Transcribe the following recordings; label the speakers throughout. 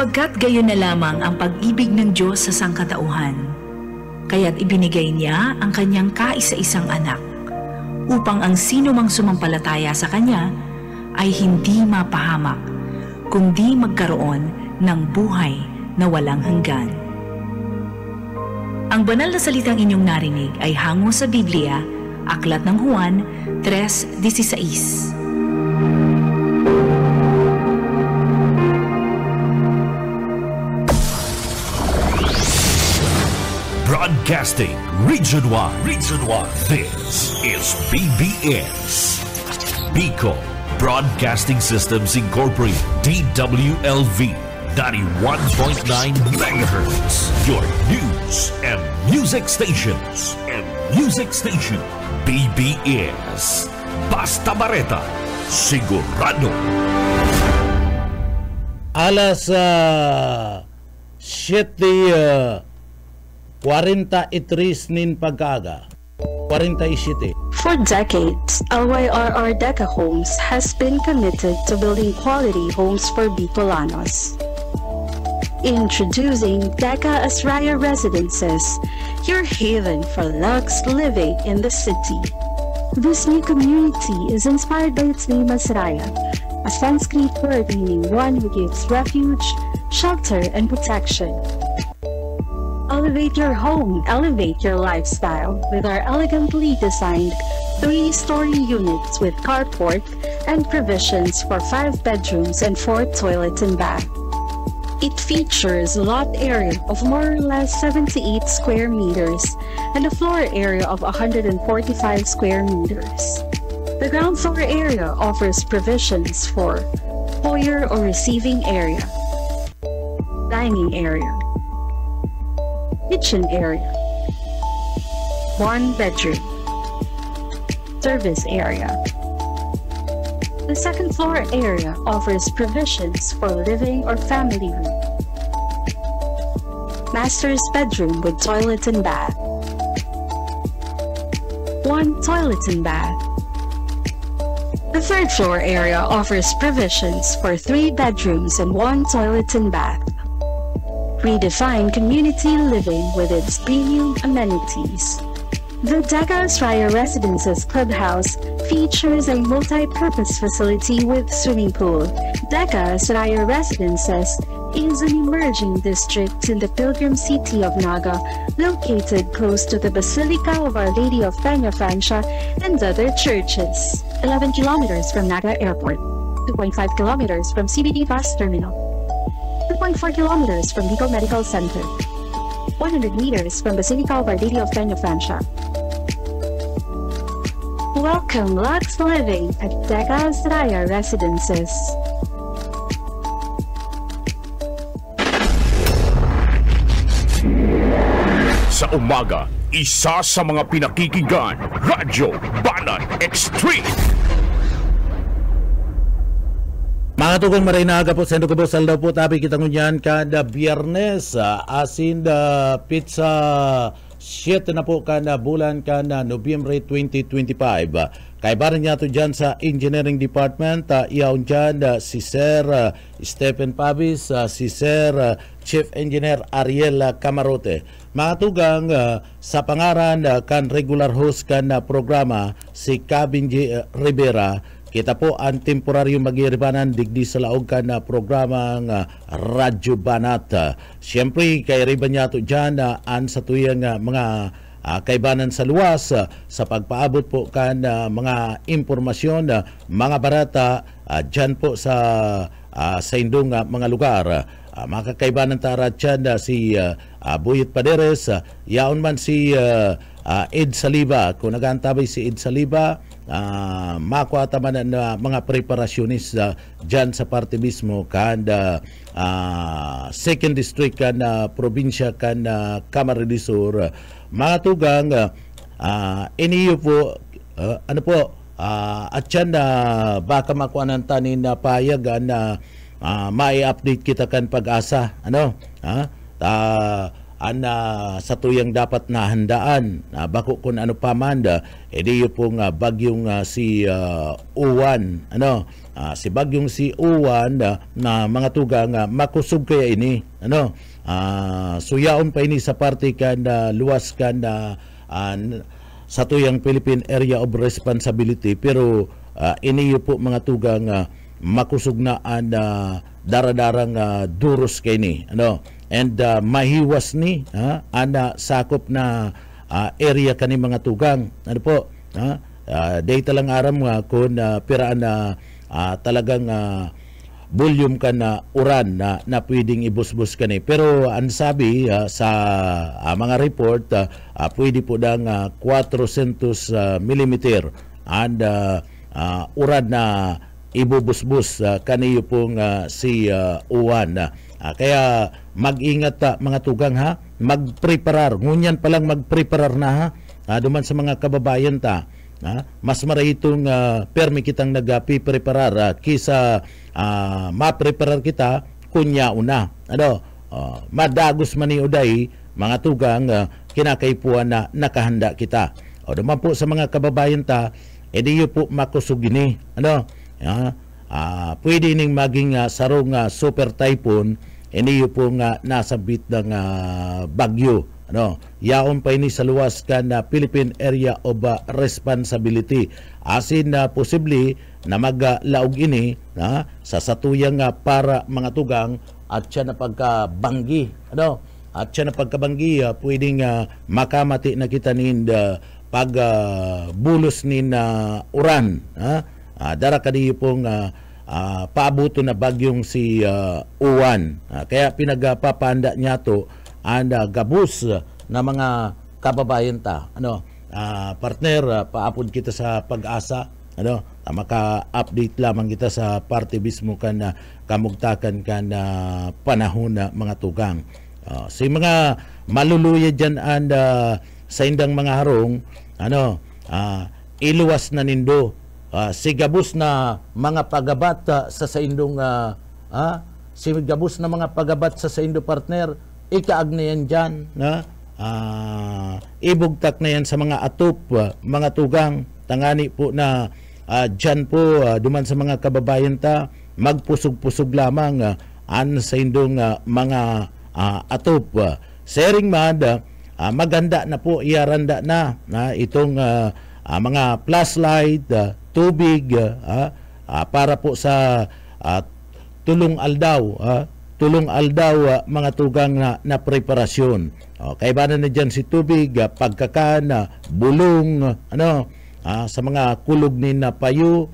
Speaker 1: Sapagkat gayon na lamang ang pag-ibig ng Diyos sa sangkatauhan, kaya't ibinigay niya ang kanyang kaisa-isang anak, upang ang sino mang sumampalataya sa kanya ay hindi mapahamak, kundi magkaroon ng buhay na walang hanggan. Ang banal na salitang inyong narinig ay hango sa Biblia, Aklat ng Juan 3:16.
Speaker 2: Broadcasting Region 1. This is BBS. Bicol Broadcasting Systems Incorporated. DWLV 91.9 MHz. Your news and music stations. BBS. Basta Bareta. Sigurado.
Speaker 3: Alas 7:43 nin pagkaga. 47.
Speaker 4: For decades, LYRR Deca Homes has been committed to building quality homes for Bicolanos. Introducing Deca Asraya Residences, your haven for luxe living in the city. This new community is inspired by its name Asraya, a Sanskrit word meaning one who gives refuge, shelter, and protection. Elevate your home, elevate your lifestyle with our elegantly designed 3-story units with carport and provisions for 5 bedrooms and 4 toilets and bath. It features a lot area of more or less 78 square meters and a floor area of 145 square meters. The ground floor area offers provisions for foyer or receiving area, dining area, kitchen area, 1 bedroom, service area. The second floor area offers provisions for living or family room, master's bedroom with toilet and bath, 1 toilet and bath. The third floor area offers provisions for 3 bedrooms and 1 toilet and bath. Redefine community living with its premium amenities. The Deca Asraya Residences Clubhouse features a multi-purpose facility with swimming pool. Deca Asraya Residences is an emerging district in the pilgrim city of Naga, located close to the Basilica of Our Lady of Peña Francia and other churches. 11 kilometers from Naga Airport, 2.5 kilometers from CBD Bus Terminal, 2.4 kilometers from Bicol Medical Center, 100 meters from Basilica of Our Lady of Peña Francia. Welcome Lux Living at Deca Asraya Residences.
Speaker 2: Sa umaga, isa sa mga pinakikinggan, Radyo Banat Extreme.
Speaker 3: Mga tukong maray na aga po, sendo ko po saldaw po, tabi kita ngunyan kada biyernes, asin da pizza 7 na po kada bulan kada Nobyembre 2025. Kay barin niya to dyan sa Engineering Department, iyaon dyan si Sir Stephen Pavis, si Sir Chief Engineer Ariel Camarote. Mga tugang sa pangaran kan regular host kan programa si Cabin J. Rivera, kita po ang temporaryong mag-iiribanan digdi sa laog ka na programang Radyo Banat. Siyempre, kay riban niya ito dyan ang sa tuyang mga kaibanan sa luwas sa pagpaabot po ka na mga impormasyon, mga barata dyan po sa indong mga lugar. Mga kakaibanan tara dyan si Buyit Paderes, yaon man si Ed Saliba. Kung nag-antabay si Ed Saliba, makuha taman na mga preparasyonis dyan sa parte mismo kan second district kan probinsya kan Camarines Sur. Mga tugang iniyo po ano po at dyan baka makuha ng tanin na payag na mai-update kita kan pag-asa ano sa tuyang dapat na handaan bako kung ano pa man edi yung pong bagyong si Uwan si bagyong si Uwan na mga tugang makusog kaya ini suyaon pa ini sa parte kan luwas kan sa tuyang Philippine Area of Responsibility pero ini yung po mga tugang makusog na daradarang duros kay ni and mahiwas ni sakop na area kani mga tugang po data lang aram kung piraan talagang volume ka na uran na pwedeng ibusbus kani pero ang sabi sa mga report pwede po dang 400 millimeter and uran na ibubusbus kaniyo pong si Uwan. Kaya mag-ingat mga tugang magpreparar. Ngunyan palang magpreparar na duman sa mga kababayan mas maray itong permi kitang nagpipreparar kisa mapreparar kita kunya una. Madagos man ni uday mga tugang kinakaipuan na nakahanda kita. Duman po sa mga kababayan edi po makusog ini. Pwede ning maging sarong super typhoon iniyo po nasabit ng bagyo yaon pa ini sa luwas kan Philippine Area of Responsibility asin na posible na maglaog ini sa satuyang para mga tugang at siya na pagkabanggi at siya na pagkabanggi pwedeng makamati na kita nin pag bulos nin uran dara kaniyo pong paabuto na bagyong si Uwan. Kaya pinagpapanda niya to gabus na mga kababayan partner paapod kita sa pag-asa maka-update lamang kita sa parte mismo kan kamugtakan kan panahon na mga tugang. Si mga maluluya dyan sa indang mga harong iluwas na nindo sigabus na mga pagabat sa indong sigabus na mga pagabat sa indo partner ikaag na yan dyan ibugtak na yan sa mga atop mga tugang tangani po na dyan po duman sa mga kababayan magpusog-pusog lamang sa indong mga atop sharing mad maganda na po iaranda na itong mga flashlight tubig para po sa tulong aldaw mga tugang na preparasyon. Kaya ba na dyan si tubig pagkakan bulong sa mga kulog ni na payo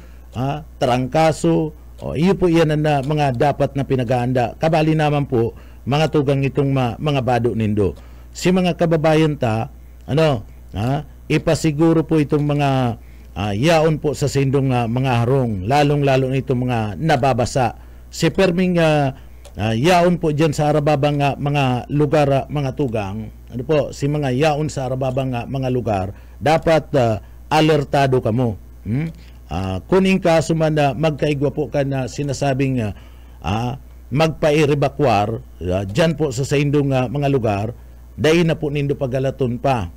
Speaker 3: trangkaso iyo po yan na mga dapat na pinagahanda kabali naman po mga tugang itong mga bado nindo si mga kababayan ipasiguro po itong mga yaon po sa sindong mga harong lalong-lalo na itong mga nababasa si perming yaon po dyan sa arababang mga lugar mga tugang si mga yaon sa arababang mga lugar dapat alertado kamo kuning kaso man magkaigwa po ka na sinasabing magpa-evacuar dyan po sa sindong mga lugar dahil na po nindo pagalaton pa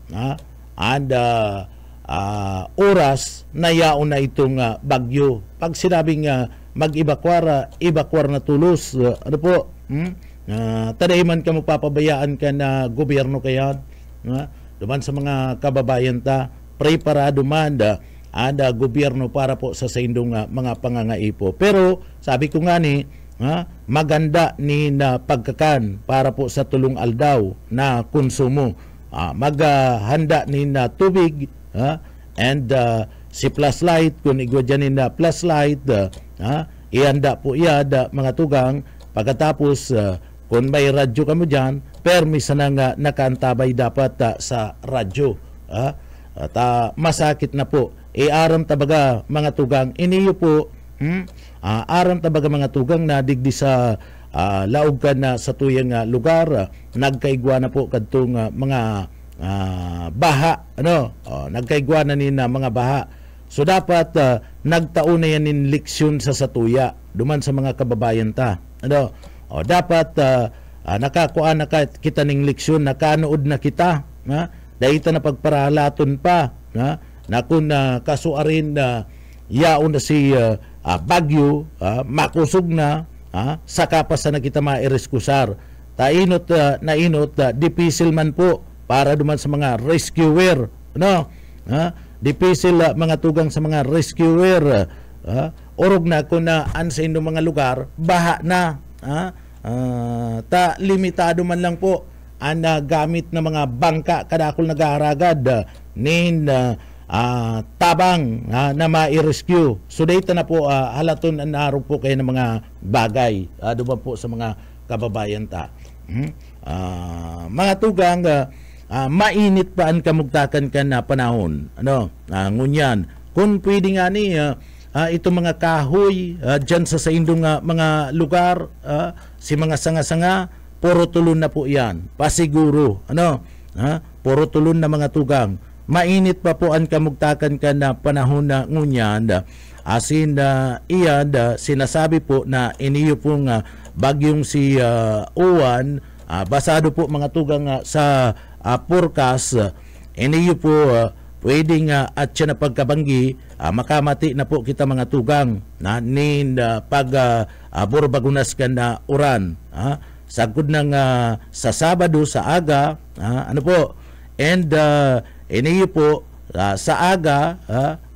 Speaker 3: oras na yaon na itong bagyo. Pag sinabing mag-evacuar na tulos, taday man ka mapapabayaan ka na gobyerno kaya, duman sa mga kababayan preparado man gobyerno para po sa indong mga pangangaipo. Pero sabi ko nga ni, maganda ni na pagkakan para po sa tulong aldaw na konsumo. Maghanda ni na tubig and si flashlight kung igwa dyan na flashlight ihanda po iyad mga tugang pagkatapos kung may radyo kamo dyan permisa na nga nakaantabay dapat sa radyo at masakit na po aram tabaga mga tugang iniyo po aram tabaga mga tugang na digdi sa laog ka na sa tuyang lugar nagkaigwa na po kadtong mga baha nagkaigwa na ni na mga baha so dapat nagtaon na yan in leksyon sa satuya duman sa mga kababayan dapat nakakuha na kita ning leksyon, nakanood na kita, dahita na pagparalaton pa, na kung kasuarin na yaon na si Bagyo, makusog na, saka pa sa na kita maireskusar. Nainot, dipisil man po para duman sa mga rescuer, dipisil mga tugang sa mga rescuer, orog na kung naan sa inyong mga lugar, baha na, limitado man lang po ang gamit na mga bangka kadakol nag-aaragad nin tabang na ma-rescue. So dito na po halaton ang narog po kayo ng mga bagay duman po sa mga kababayan ta. Mga tugang mainit pa ang kamugtakan ka na panahon, ngunyan kung pwede nga ni itong mga kahoy dyan sa indong mga lugar, si mga sanga-sanga, puro tulon na po yan, pasiguro, puro tulon na mga tugang. Mainit pa po ang kamugtakan ka na panahon na ngunyan, asin iyan, sinasabi po na iniyo pong bagyong si Uwan, basado po mga tugang sa forecast, iniyo po pwedeng at siya na pagkabanggi, makamati na po kita mga tugang na nin burbagunas ka na uran. Sagod ng sa Sabado sa aga, and iniyo po sa aga,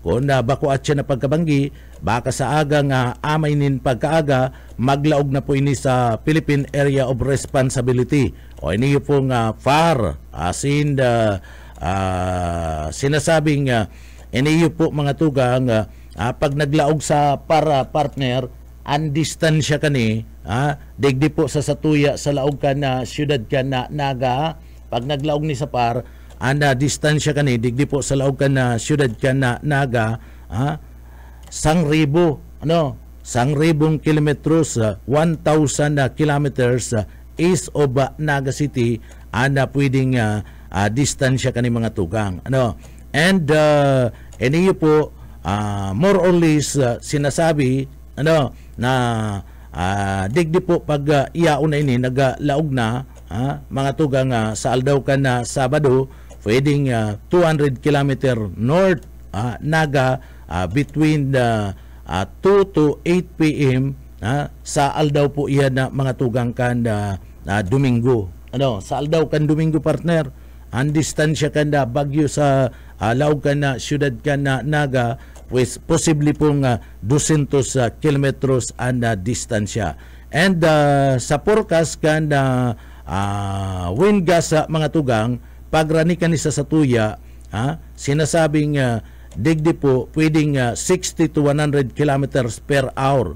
Speaker 3: kung bako at siya na pagkabanggi, baka sa aga nga amay nin pagkaaga, maglaog na po ini sa Philippine Area of Responsibility. O iniyo po nga FAR, asin sinasabing iniyo po mga tugang pag naglaog sa para partner ang distansya kani digdi po sa satuya sa laog ka na syudad ka na naga, pag naglaog ni sa par ang distansya kani digdi po sa laog ka na syudad ka na naga 1,000 kilometros 1,000 kilometers east of Naga City pwedeng distansya kani mga tugang, and iniyo po more or less sinasabi na digdi po pag iyaon na ini naglaog na mga tugang sa aldaw ka na Sabado, pwedeng 200 kilometer north Naga, between 2 to 8 p.m. Sa aldaw po iyan na mga tugang kan Domingo, sa aldaw kan Domingo partner, ang distansya kan Bagyo sa laog kan na syudad kan na Naga, pues posible pong 200 kilometros ang distansya. And sa forecast kan wind gas mga tugang, pagrani kan isa sa tuya, sinasabing digdi po pwedeng 60 to 100 kilometers per hour,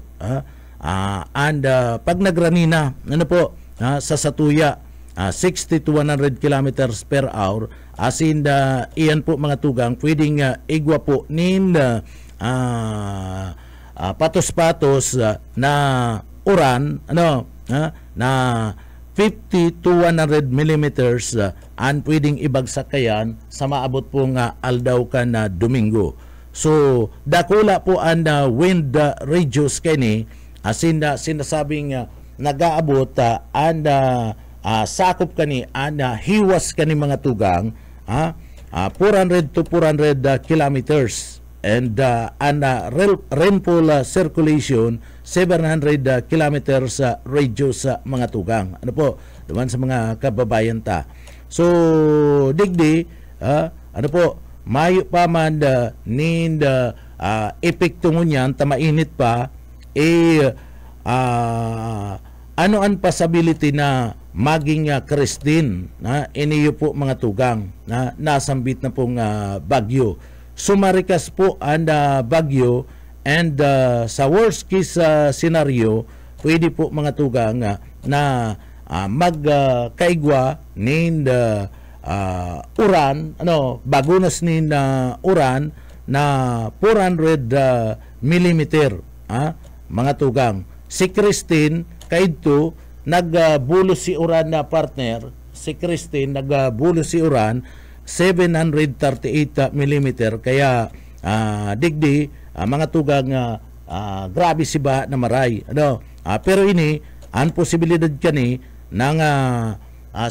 Speaker 3: and pag nagrani na sa satuya 60 to 100 kilometers per hour, asin iyan po mga tugang pwedeng igwa po nin patos-patos na uran, na 50 to 100 millimeters ang pwedeng ibagsak kayan sa maabot po nga aldaw ka na Domingo. So dakula po ang wind radius kani, asin sinasabing nagaabot ang sakop kani ang hiwas kani mga tugang 400 to 400 kilometers, and ang rainfall circulation 700 kilometers radius mga tugang. Duman sa mga kababayan ta. So digdi mayo pa man nin epekto ngunyan tamainit pa ano ang possibility na maging Christine iniyo po mga tugang na nasambit na pong bagyo. Sumarikas po ang bagyo, and sa worst case scenario pwede po mga tugang na magkaigwa nin uran, bagunas nin uran na 400 millimeter mga tugang. Si Christine kaidto nagbulos si uran na partner, si Christine nagbulos si uran 738 millimeter, kaya digdi mga tugang grabe si ba na maray, pero ini ang posibilidad kani ng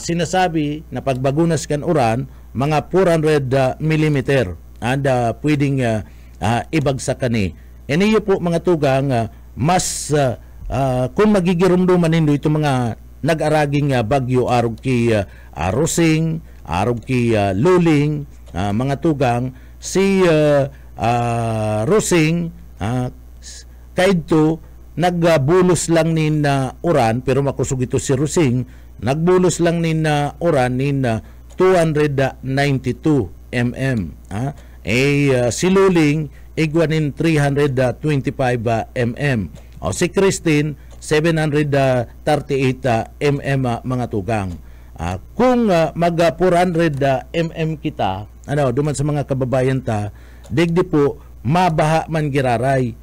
Speaker 3: sinasabi na pagbagunas kan uran mga 400 millimeter and pwedeng ibagsak kani. Iniyo po mga tugang mas kung magigirumduman nindo ito mga nag-araging bagyo arog ki Rosing, arog ki Luling, mga tugang si Rosing kaidto nagbulos lang nin uran pero makusog ito si Rosing nagbulos lang nin uran nin 292 mm si Luling igwanin 325 mm o si Christine 738 mm mga tugang. Kung mag 400 mm kita duman sa mga kababayan ta digdi po mabaha man giraray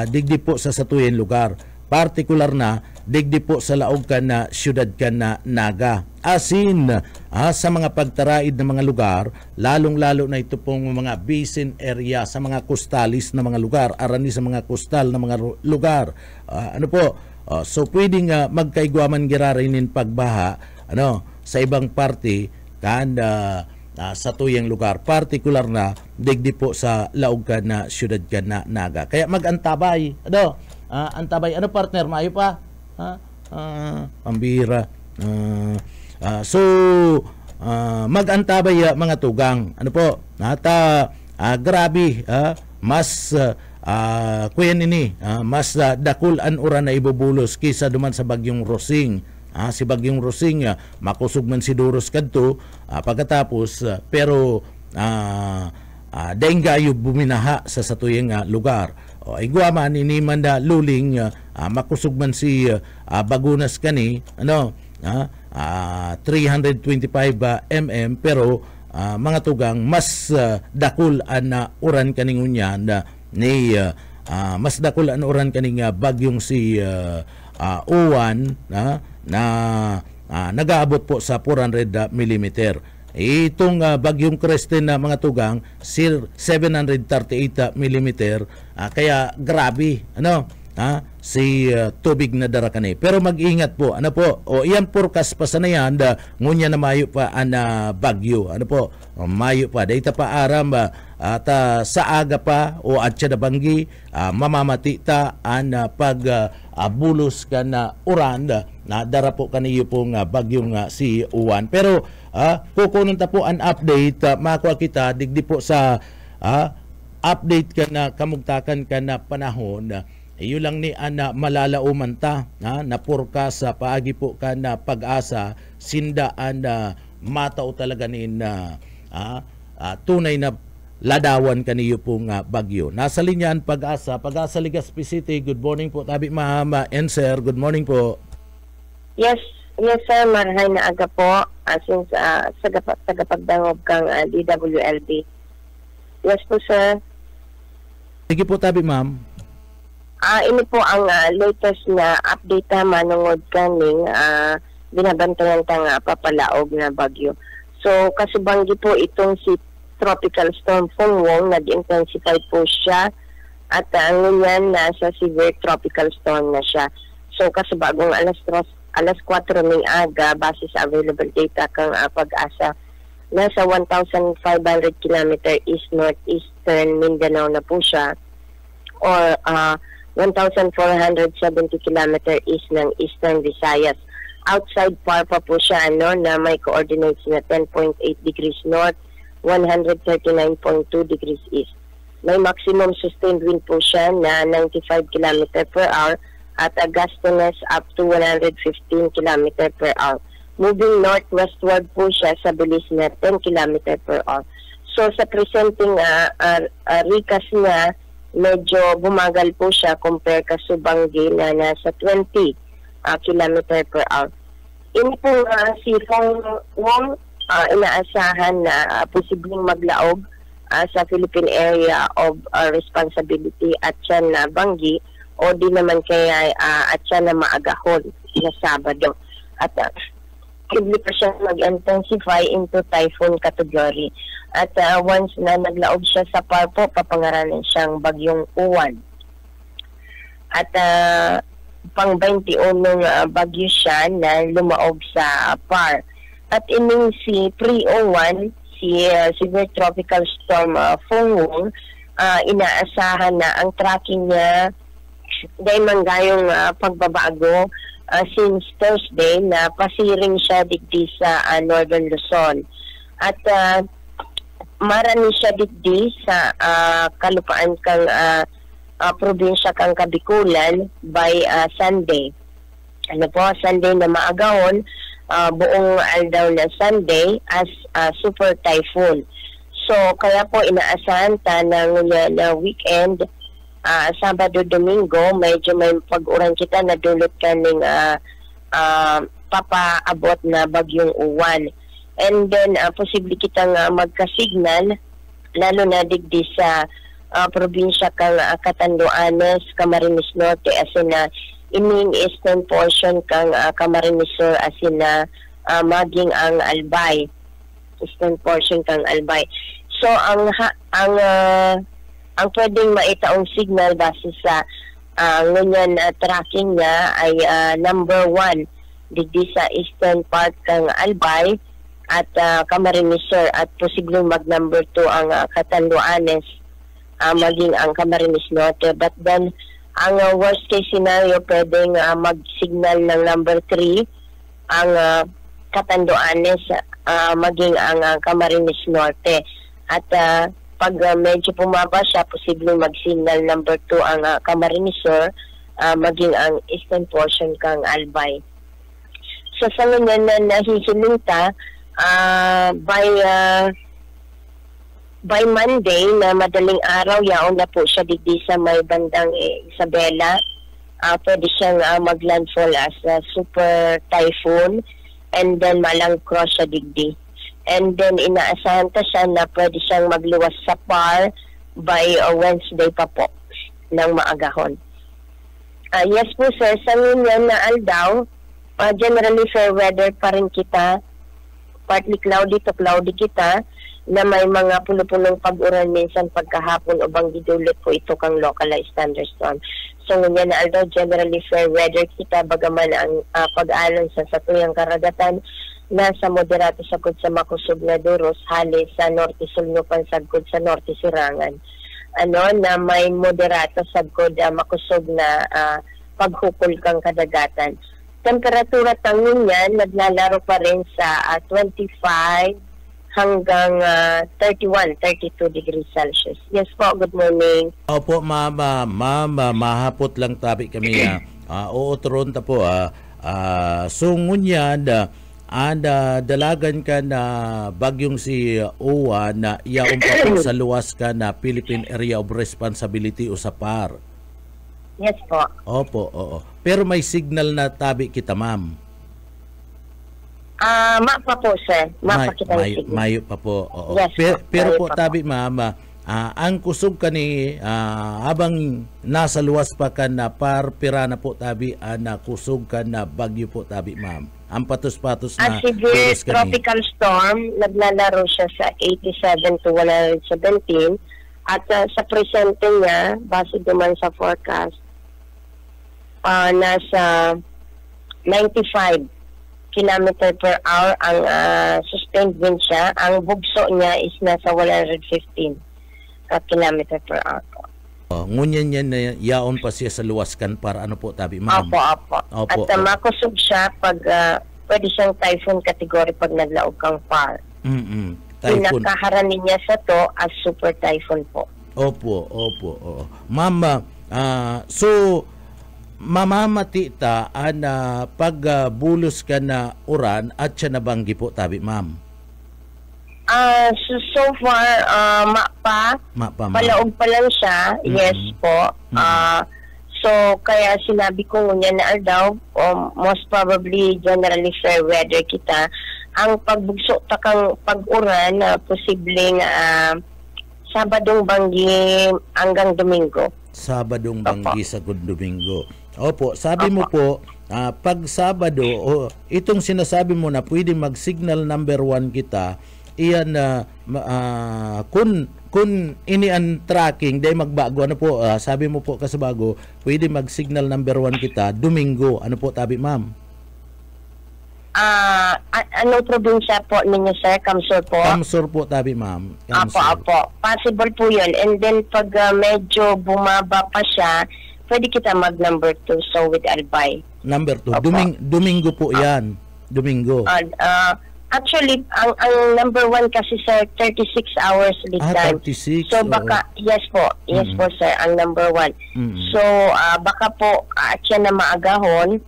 Speaker 3: digdi po sa satuyen lugar partikular na digdi po sa laog kan na syudad kan na Naga asin sa mga pagtaraid na mga lugar lalong-lalo na ito pong mga basin area sa mga costalis na mga lugar arani sa mga coastal na mga lugar so pwedeng magkaigwaman giraray nin pagbaha sa ibang parte kan sa tuyang lugar partikular na digdi po sa laog kan na syudad kan na Naga kaya magantabay antabay partner maayo pa pambira so magantabay mga tugang grabe mas kuyan ini mas dakul an uran na ibubulos kisa duman sa bagyong Rosing si bagyong Rosing makusog man si Duros kadto pagkatapos pero daing gayo buminaha sa satuyang lugar igwaman ini man da Luling makusog man si Bagunas kani 325 mm pero mga tugang mas dakul an uran kaning unyan ni mas dakul an uran kaning bagyong si Uwan na nag-aabot po sa 400 mm. Itong bagyong Christine na mga tugang 738 mm kaya grabe si tubig na dara kani. Pero mag-ingat po iyan forecast pa sa nayan ngunya na mayo pa bagyo mayo pa dayta pa aram at sa aga pa o atya na banggi mamamati ta pag bulos ka na uran na dara po kaniyo pong bagyong si Uwan. Pero kukunin ta po an update makuha kita digdi po sa update ka na kamugtakan ka na panahon iyo lang ni malalauman ta na forecast sa paagi po ka na Pag-asa sindaan matao talaga nin tunay na ladawan kaniyo pong bagyo. Nasa linyaan Pag-asa Legazpi City. Good morning po tabi ma'am and sir. Good morning po.
Speaker 5: Yes sir, marahay na aga po asin sa tagapagdangog kang DWLB. Yes po sir.
Speaker 3: Sige po tabi ma'am.
Speaker 5: Ini po ang latest na update manungod kaning binabantayan ta nga papalaog na bagyo. So kasubanggi po itong si Tropical Storm Fungwong nag-intensify po siya at ngayon nasa severe tropical storm na siya. So kasubagong alas 4 ng aga base sa available data kang Pag-asa nasa 1,500 km east-northeastern Mindanao na po siya or 1,470 km east ng Eastern Visayas. Outside par pa po siya na may coordinates na 10.8 degrees north, 139.2 degrees east. May maximum sustained wind po siya na 95 km per hour at a gustiness up to 115 km per hour. Moving northwestward po siya sa bilis na 10 km per hour. So sa presenting recast niya, medyo bumagal po siya compare kasubanggi na nasa 20 km per hour. Ini po si Fungwong inaasahan na posibleng maglaog sa Philippine Area of Responsibility at siya na banggi o di naman kaya at siya na maagahon na Sabado. At posible pa siya mag-intensify into typhoon category. At once na naglaog siya sa Parpo, papangaralan siyang bagyong Uwan. At pang 21 bagyo siya na lumaog sa PAR. At ining si 301, si Severe Tropical Storm Fong, inaasahan na ang tracking niya dahil manggayong pagbabago since Thursday na pasiring siya digdi sa Northern Luzon. At marami siya digdi sa kalupaan kang probinsya kang Kabikulan by Sunday. Sunday na maagahon, buong aldaw na Sunday as super typhoon. So kaya po inaasahan ta na weekend, Sabado, Domingo, medyo may pag-uran kita na dulot kaning papaabot na bagyong uwan. And then posible kitang magka-signal lalo na digdi sa probinsya kang Catanduanes, Camarines Norte, as in ining eastern portion kang Camarines Sur, as in maging ang Albay, eastern portion kang Albay. So ang pwedeng maitaong signal base sa ngunyan tracking niya ay number 1 digdi sa eastern part kang Albay at Camarines Sur, at posibleng mag number 2 ang Catanduanes, maging ang Camarines Norte. But then ang worst case scenario, pwedeng mag-signal ng number 3 ang Catanduanes, maging ang Camarines Norte. At pag medyo pumaba siya, posibleng mag-signal number 2 ang Camarines Sur, maging ang eastern portion kang Albay. So sa ngayon na nahihilinta, by Monday na madaling araw, yaon na po siya digdi sa may bandang Isabela. Pwede siyang maglandfall as a super typhoon, and then malang cross siya digdi. And then inaasahan ta siya na pwede siyang magluwas sa PAR by Wednesday pa po ng maagahon. Yes po sir, sa ngayon na aldaw, generally fair weather pa rin kita. Partly cloudy to cloudy kita, na may mga puno-punong pag-uran minsan pagkahapon o bang gidulit po ito kang localized thunderstorm. So ngayon na aldaw, generally fair weather kita, bagaman ang pag-alon sa tuyang karagatan nasa moderato sagod sa makusog na duros, hali sa norte sulnupan sagod sa norte sirangan. Na may moderato sagod makusog na paghukol kang kadagatan. Temperatura tangin yan, naglalaro pa rin sa 25 hanggang 31, 32 degrees Celsius. Yes po, good morning.
Speaker 3: Opo, mama, mahapot lang tabi kami. Uutron ta po. Sungun yan, dalagan ka na bagyong si Uwa na iyaong pa po sa luwas ka na Philippine Area of Responsibility o sa PAR.
Speaker 5: Yes po.
Speaker 3: Opo, oo. Pero may signal na tabi kita, ma'am.
Speaker 5: Mapa po, sir. Mapa kita yung signal.
Speaker 3: Mayo pa po. Oo.
Speaker 5: Yes,
Speaker 3: pero po, tabi, ma'am, ang kusog ka ni habang nasa luwas pa ka na PAR, pira na po, tabi, na kusog ka na bagyo po, tabi, ma'am. Ang patos-patos na
Speaker 5: severe tropical storm, naglalaro siya sa 87 to 117. At sa presente niya, base naman sa forecast, nasa 95 km per hour ang sustained wind siya. Ang bugso niya is nasa 115 km per hour.
Speaker 3: Ngunyan yan na yaon pa siya sa luwaskan para ano po, tabi, ma'am?
Speaker 5: Opo. At makusog siya pag pwede siyang typhoon category pag naglaog kang PAR.
Speaker 3: Typhoon.
Speaker 5: Pinakaharanin niya sa to as super typhoon po.
Speaker 3: Opo. Mama, so mamamati ta pag bulos ka na uran at siya nabanggi po, tabi, ma'am?
Speaker 5: So far, palaog pa lang siya. Yes po. So kaya sinabi ko ngunyan na aldaw, most probably generally fair weather kita. Ang pagbugso takang pag-uran, posibleng Sabadong banggi hanggang Domingo.
Speaker 3: Sabadong banggi sa Domingo. Opo, sabi mo po, pag Sabado, itong sinasabi mo na pwede mag-signal number 1 kita, iyan kung kung ini ang tracking day magbago ano po sabi mo po kasabago pwede mag-signal number 1 kita Domingo ano po tabi ma'am?
Speaker 5: Anong probinsya po ninyo, sir? Kamsur po?
Speaker 3: Kamsur po tabi ma'am.
Speaker 5: Apo. Possible po yun. And then pag medyo bumaba pa siya, pwede kita mag number 2, so with Albay.
Speaker 3: Number 2. Domingo po yan. Domingo.
Speaker 5: Actually, ang number 1 kasi sir, 36 hours lead time.
Speaker 3: 36.
Speaker 5: So baka, yes po sir, ang number 1. So baka po siya na maagahon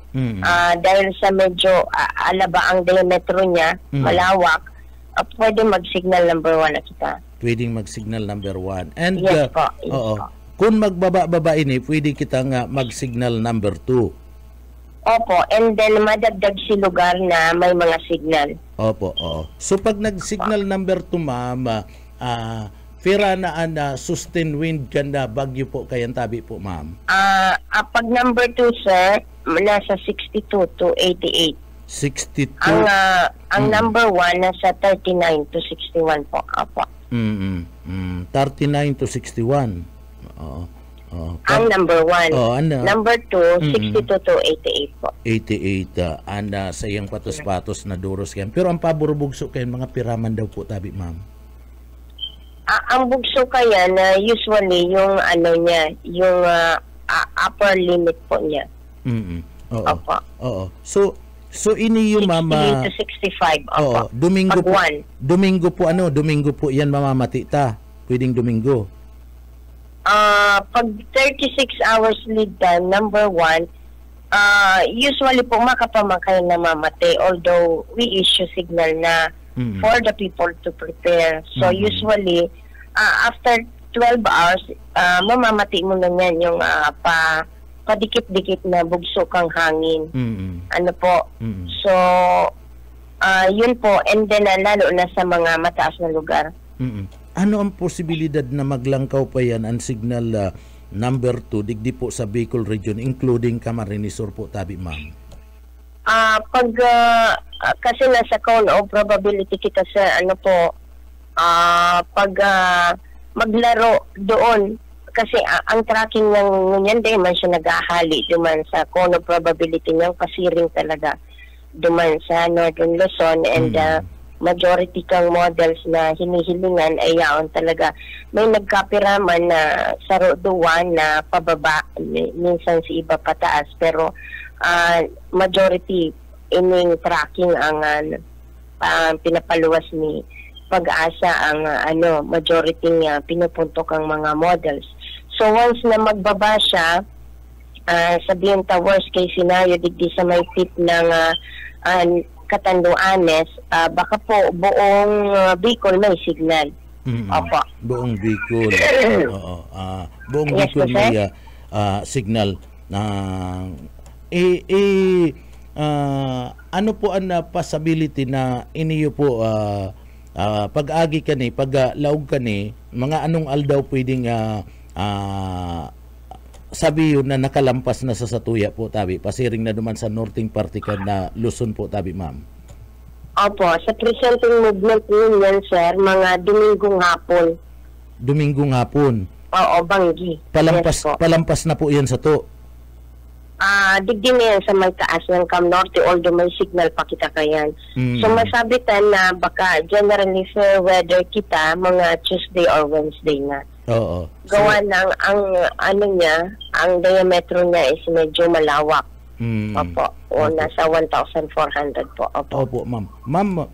Speaker 5: dahil sa medyo alaba ang diametro niya, malawak, pwede mag-signal number 1 na kita.
Speaker 3: Pwedeng mag-signal number 1. And
Speaker 5: yes po.
Speaker 3: Kung magbaba-baba ini, pwede kita nga mag-signal number 2.
Speaker 5: Opo, and then madagdag si lugar na may mga signal.
Speaker 3: Opo, oo. So pag nag-signal number 2 ma'am, pera na sustain wind ganda bagyo po kayang tabi po ma'am.
Speaker 5: Pag number 2 sir, nasa 62 to 88.
Speaker 3: 62.
Speaker 5: Ang number 1 nasa 39 to 61 po. Opo.
Speaker 3: 39 to 61. Oo.
Speaker 5: Ang number 1. Number 2, 62 to 88 po.
Speaker 3: 88. Sa iyang patos-patos na duros kayan. Pero ang paburbugso kayan, mga piraman daw po tabi, ma'am.
Speaker 5: Ang bugso kaya na usually yung ano niya, yung upper limit po niya.
Speaker 3: Oo.
Speaker 5: Opo.
Speaker 3: Oo. So ini yung mama
Speaker 5: 60 to 65. Opo.
Speaker 3: Oo, Domingo po.
Speaker 5: 1.
Speaker 3: Domingo po yan mamamati ta. Pwedeng Domingo.
Speaker 5: Pag 36 hours lead time, number 1, usually po makapamakay na mamate, although we issue signal na for the people to prepare. So usually, after 12 hours, mamamati mo na yan yung padikit-dikit na bugso kang hangin. Ano po? So, yun po. And then, lalo na sa mga mataas na lugar.
Speaker 3: Ano ang posibilidad na maglangkaw pa yan ang signal number 2 digdi po sa Bicol region including Camarines Sur po tabi ma'am?
Speaker 5: Pag kasi nasa cone of probability kita sa ano po pag maglaro doon kasi ang tracking ng yan din man siya nag-ahali duman sa cone of probability niyang pasiring talaga duman sa Northern Luzon and majority kang models na hinihilingan ay yaon talaga. May nagkapiraman na sa Roduan na pababa, minsan si iba pataas, pero majority ining tracking ang pinapaluwas ni Pag-asa ang majority niya pinupuntok ang mga models. So once na magbaba siya, sabihin ta worst case scenario digdi sa may tip ng Catanduanes, baka po buong Bicol may signal. Opo.
Speaker 3: Buong Bicol. Buong Bicol may signal. Ano po ang possibility na iniyo po pag-agi ka ni, pag-laog ka ni, mga anong aldaw pwedeng sabi yun na nakalampas na sa Satuya po tabi, pasiring na duman sa northing partikan na Luzon po tabi ma'am.
Speaker 5: Opo, sa presenting movement yun sir, mga Domingong hapon.
Speaker 3: Domingong hapon?
Speaker 5: Oo, Banggi.
Speaker 3: Palampas na po yan sa to?
Speaker 5: Digdi na yan sa may taas ng Cam Norte, although may signal pa kita kayan. So masabitan na baka generally fair weather kita mga Tuesday or Wednesday na.
Speaker 3: Oo.
Speaker 5: Gawa ng ang diametro niya is medyo malawak. Opo. O nasa 1,400 po.
Speaker 3: Opo, ma'am. Ma'am,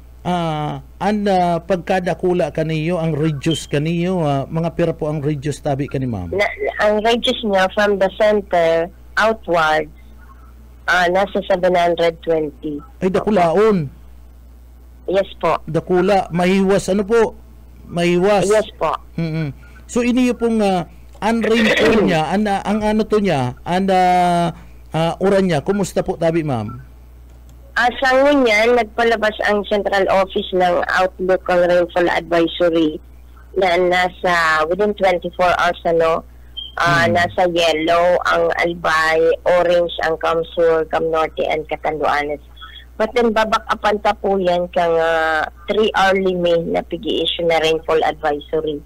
Speaker 3: pagkadakula kaniyo, ang radius kaniyo, mga pira po ang radius tabi kani ma'am?
Speaker 5: Ang radius niya from the center outwards, nasa 720.
Speaker 3: Ay, dakulaon.
Speaker 5: Yes po.
Speaker 3: Dakula, mahiwas, ano po? Mahiwas.
Speaker 5: Yes po.
Speaker 3: So iniyo pong ang rainfall niya, ang ano to niya, ang oran niya, kumusta po tabi ma'am?
Speaker 5: Sa ngunyan, nagpalabas ang Central Office ng Outlook ang Rainfall Advisory na nasa within 24 hours nasa yellow ang Albay, orange ang Kamsur, Cam Norte and Catanduanes. But then babak-apan po yan kang 3 hour limit na pigi-issue na rainfall advisory.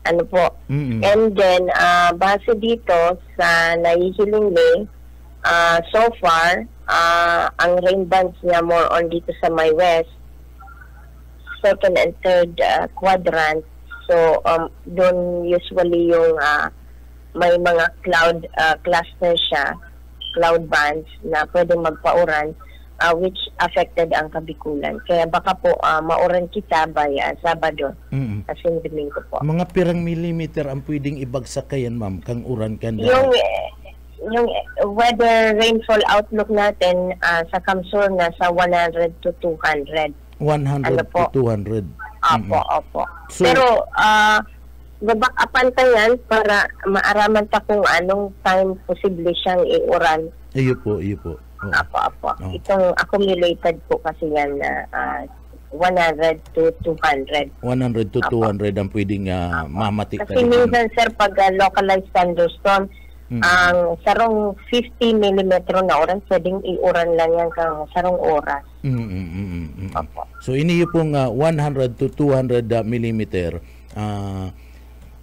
Speaker 5: Ano po. And then, base dito sa nahihiling so far, ang rain bands niya more on dito sa my west, second and third quadrant. So, doon usually yung may mga cloud cluster siya, cloud bands na pwedeng magpauran, which affected ang Kabikulan. Kaya baka po mauran kita by Sabado kasi Domingo po.
Speaker 3: Mga pirang millimeter ang pwedeng ibagsak kayan, ma'am, kang uran kan.
Speaker 5: Yung weather rainfall outlook natin sa Kamsur na sa 100 to 200.
Speaker 3: 100 to 200.
Speaker 5: Opo.
Speaker 3: So,
Speaker 5: pero babakapan ta yan para maaraman ta kung anong time posible siyang iuran.
Speaker 3: Iyo po.
Speaker 5: Apo. Itong accumulated po kasi yan na 100 to 200.
Speaker 3: 100 to 200 ang pwedeng mamati.
Speaker 5: Kasi minsan, sir, pag localized thunderstorm, ang sarong 50 millimetro na oras, pwedeng iuran lang yan kang sarong oras.
Speaker 3: So, ini pong 100 to 200 millimeter.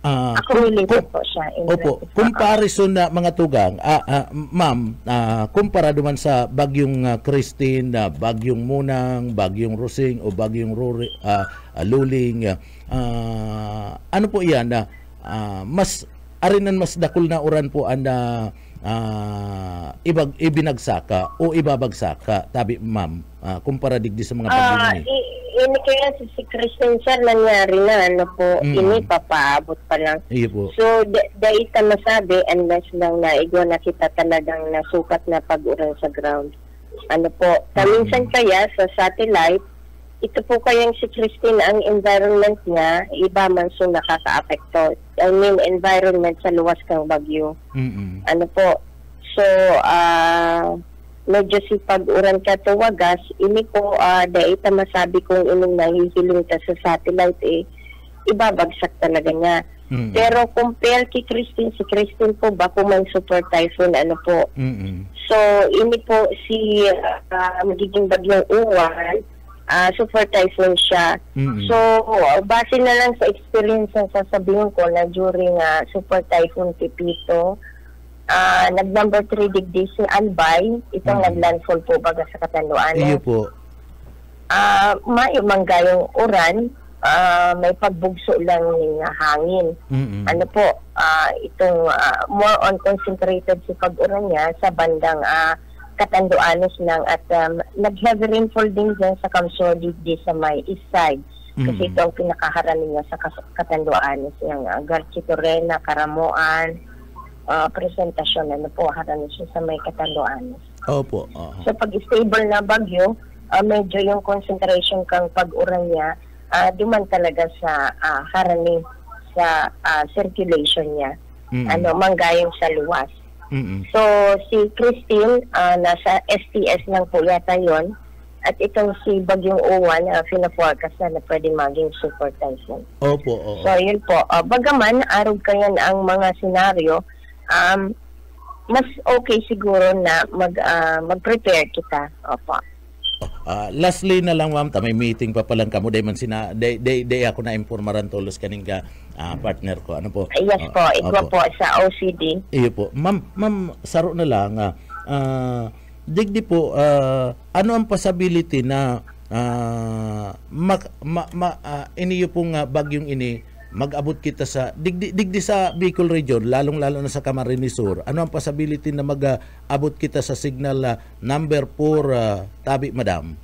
Speaker 5: Accumulated po siya.
Speaker 3: Opo, comparison na mga tugang, ma'am, kumpara duman sa bagyong Christine, bagyong Munang, bagyong Rosing o bagyong Luling, ano po yan na mas arinan mas dakul na uran po ang ibinagsaka o ibabagsaka, tabi ma'am, kumpara digdi sa mga bagyong ni.
Speaker 5: Ini kaya si Christian sir nangyari na ano po, ini papaabot pa lang. So daita masabi unless lang na igwa na kita talagang nasukat na pag-uran sa ground. Ano po, minsan kaya sa satellite, ito po kayang si Christine ang environment niya, iba man so nakaka-apekto. I mean environment sa luwas kang bagyo. Ano po, so medyo si pag-uran ka to wagas, ini po daita masabi kung inong nahihiling ka sa satellite ibabagsak talaga niya. Pero compare kay Christine, si Christine po ba kung may super typhoon, ano po. So ini po si magiging bagyong Uwan, super typhoon siya. So base na lang sa experience ang sasabihin ko na during super typhoon Pipito, nag-number 3 degree si Albay, itong naglandfall po baga sa Catanduanes.
Speaker 3: Iyo po.
Speaker 5: May manggayong uran, may pagbugso lang ng hangin. Ano po, itong more on concentrated si pag-uran niya sa bandang Catanduanes lang at nag-heavy rainfall din dyan sa Kamsur di sa may east side. Kasi ito ang pinakaharani niya sa Catanduanes, yung Garchi Torrena, Caramoan, presentasyon na po harani siya sa may Catanduanes.
Speaker 3: Opo.
Speaker 5: So pag stable na bagyo, medyo yung concentration kang pag-uran niya duman talaga sa harani sa circulation niya. Manggayong sa luwas. So si Christine nasa STS lang po yata yon, at itong si Bagyong Uwan fina-forecast na pwede maging super typhoon.
Speaker 3: Opo.
Speaker 5: So yun po, bagaman arog kayan ang mga senaryo, mas okay siguro na mag-prepare kita. Opo.
Speaker 3: Lastly na lang, ma'am, may meeting pa palang kamo day man day ako na impormaran tolos kaning ka partner ko. Ano po?
Speaker 5: Yes po, ito po sa OCD.
Speaker 3: Iyo po. Ma'am, saro na lang digdi po ano ang possibility na iniyo pong bagyong ini mag-abot kita sa digdi sa Bicol region, lalong-lalo na sa Camarines Sur. Ano ang possibility na mag-abot kita sa signal number 4, tabi, madam?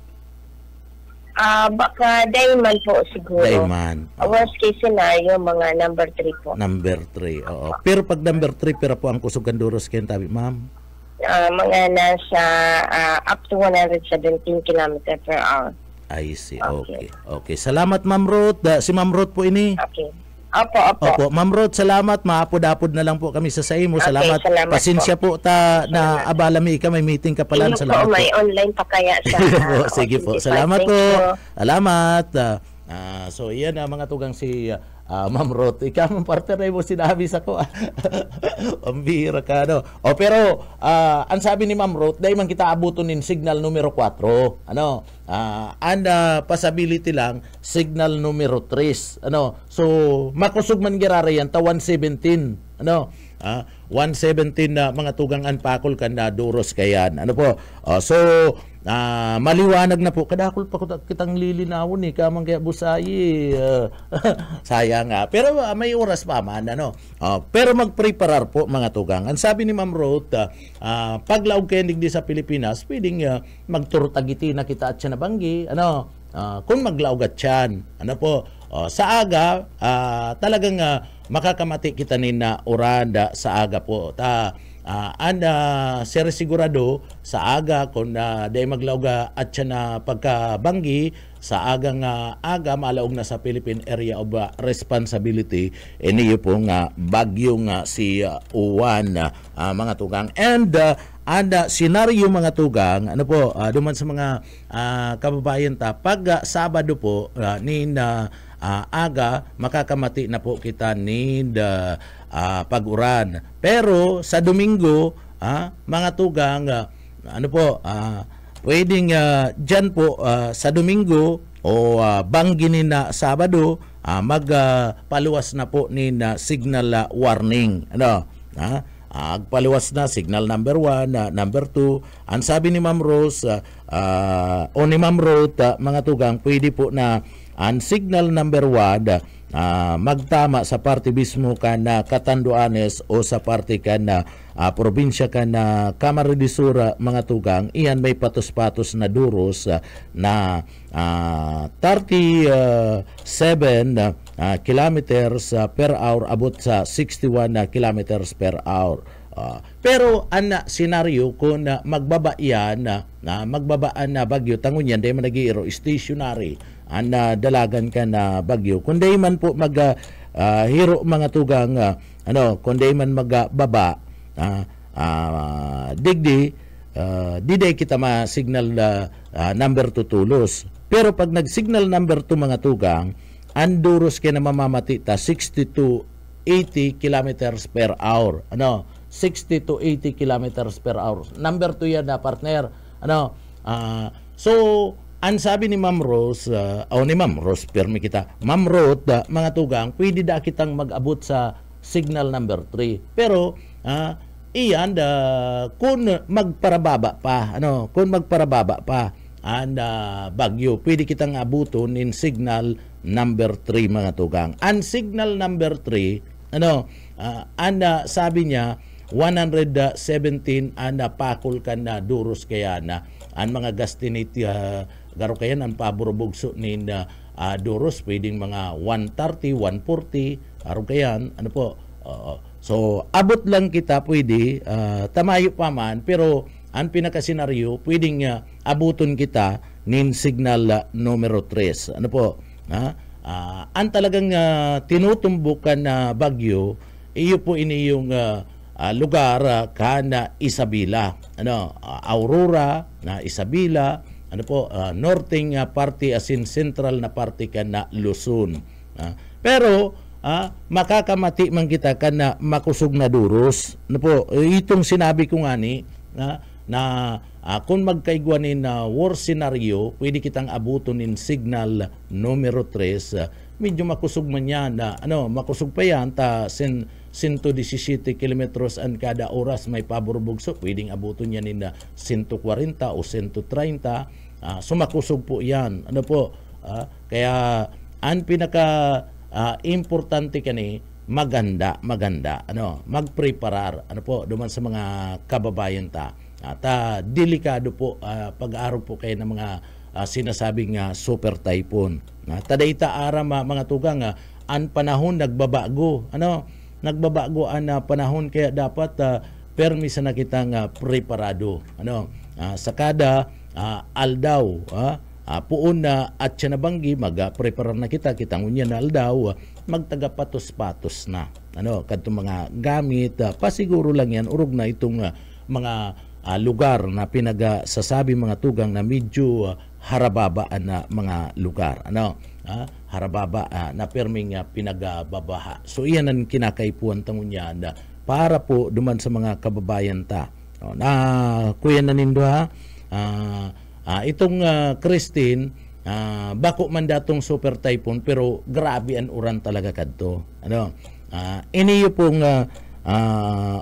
Speaker 5: Baka Dayman po siguro.
Speaker 3: Dayman.
Speaker 5: Worst case scenario, mga number 3 po.
Speaker 3: Number 3, oo. Pero pag number 3, pero po ang kusog Canduros kayo, tabi, ma'am?
Speaker 5: Mga nasa up to 117 km per hour.
Speaker 3: I see. Okay. Salamat, Ma'am Ruth. Si Ma'am Ruth po ini.
Speaker 5: Okay. Opo.
Speaker 3: Ma'am Ruth, salamat. Maapod-apod na lang po kami sa imo. Salamat. Pasensya po ta na abalami ka. May meeting ka pala. Salamat po.
Speaker 5: May online pa kaya sa...
Speaker 3: Sige po. Salamat po. Salamat. So, iyan mga tugang si Ma'am Ruth, ikaw mong partner na mo sinabi sa ko. Ang bihira ka, no? Pero, ang sabi ni Ma'am Ruth, dahil man kita abuton in signal numero 4. Ano? And possibility lang, signal numero 3. Ano? So, makusog man girara yan, ta 117. Ano? 117 na mga tugang anpakol kan na duros kayan. Ano po? So, maliwanag na po. Kadakol pa kitang lilinawon kamang kaya busayi. Sayang nga. Pero may oras pa man. Ano? Pero mag-preparar po mga tugang. Ang sabi ni Ma'am Ruth, paglaog kendig di sa Pilipinas, pwedeng magturtagiti na kita at siya nabanggi. Ano? Kung maglaog at siyan. Ano po? Sa aga, talagang makakamati kita ni na oranda sa aga po. Sir sigurado sa aga kung day maglawga at siya na pagkabanggi sa agang aga malaog na sa Philippine Area of Responsibility iniyo pong bagyo si Uwan mga tugang. And senaryo mga tugang, ano po, duman sa mga kababayan pag Sabado po aga makakamati na po kita ni pag-uran. Pero sa Domingo, mga tugang, ano po, pwedeng dyan po sa Domingo o bangginin na Sabado, magpaluwas na po ni signal warning. Ano? Agpaluwas na signal number 1, number 2. Ang sabi ni Ma'am Rose o ni Ma'am Ruth, mga tugang, pwede po na ang signal number 1 magtama sa parte mismo ka na Catanduanes o sa parte ka na probinsya ka na Camarines-Sur mga tugang, iyan may patos-patos na duros na 37 kilometers per hour abot sa 61 kilometers per hour. Pero ang senaryo kung magbaba yan magbabaan na bagyo tangon yan dahil man nag-iiro stationary ang dalagan ka na bagyo kundi man po hiro mga tugang kundi man magbaba diday kita ma-signal number 2 tulos. Pero pag nag-signal number 2 mga tugang ang duros kaya na mamamati 60 to 80 kilometers per hour. 60 to 80 kilometers per hour. Number 2 yan partner. So ang sabi ni Ma'am Rose, ni Ma'am Rose, permi kita, Ma'am Ruth, mga tugang, pwede da kitang mag-abot sa signal number 3. Pero, iyan, kung magparababa pa, kung magparababa pa, ang bagyo, pwede kitang abuton in signal number 3, mga tugang. Ang signal number 3, sabi niya, 117 pakul ka na duros kaya na ang mga gastinity garo kaya ang paborobugso ni duros pwedeng mga 130, 140 garo kaya so abot lang kita pwede tamayo pa man pero ang pinakasenaryo pwedeng abuton kita nin signal numero 3 ang talagang tinutumbukan na bagyo iyo po iniyong lugar kana Isabela Aurora na Isabela northing party as in central na party kana Luzon pero makakamati man kita kana makusog na duros itong sinabi ko ngani kung magkaigwanin na war scenario pwede kitang abuton in signal numero 3 medyo makusog man yan makusog pa yan 117 kilometros an kada oras may paborbugso pwedeng abuton yan in 140 o 130 sumakusog po yan kaya ang pinaka importante kani maganda magpreparar duman sa mga kababayan delikado po pag-aaraw po kayo ng mga sinasabing super typhoon tadayta aram mga tugang ang panahon nagbabago nagbabago ang panahon kaya dapat permisa na kitang preparado sa kada aldaw puon na at siya nabanggi mag-prepare na kitang unya na aldaw magtagapatos-patos na kadto mga gamit pasiguro lang yan urog na itong mga lugar na pinagasasabi mga tugang na medyo harababaan na mga lugar harababa na perming pinagababaha. So iyan ang kinakaipuan tangon niya para po duman sa mga kababayan ta. Na kuya na nindo ha, itong Christine, bako man datong super typhoon pero grabe ang uran talaga kadto. Iniyo pong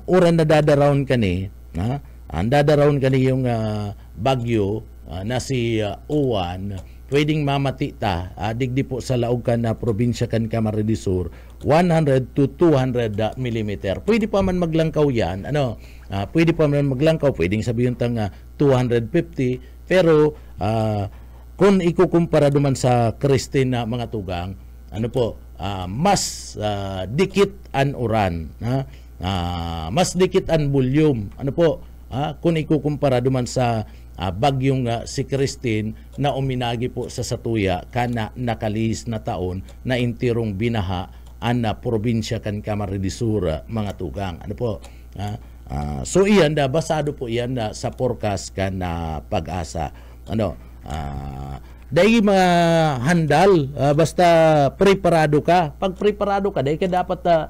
Speaker 3: uran na dadaraon kani, ang dadaraon kani yung bagyo na si Uwan, pwedeng mamati ta digdi po sa laog kan na probinsya kan Camarines Sur 100 to 200 millimeter. Pwede pa man maglangkaw yan, pwede pa man maglangkaw, pwedeng sabihin tang 250, pero kung ikukumpara duman sa Christine na mga tugang, mas dikit an uran, mas dikit an volume, kung ikukumpara duman sa bagyong si Christine na uminagi po sa Satuya kana nakalihis na taon na intirong binaha an probinsya kan Camarines Sur, mga tugang. So iyan basado po iyan sa forecast kan Pag-asa. Dahil mga handal, basta preparado ka. Pag preparado ka, dahil ka dapat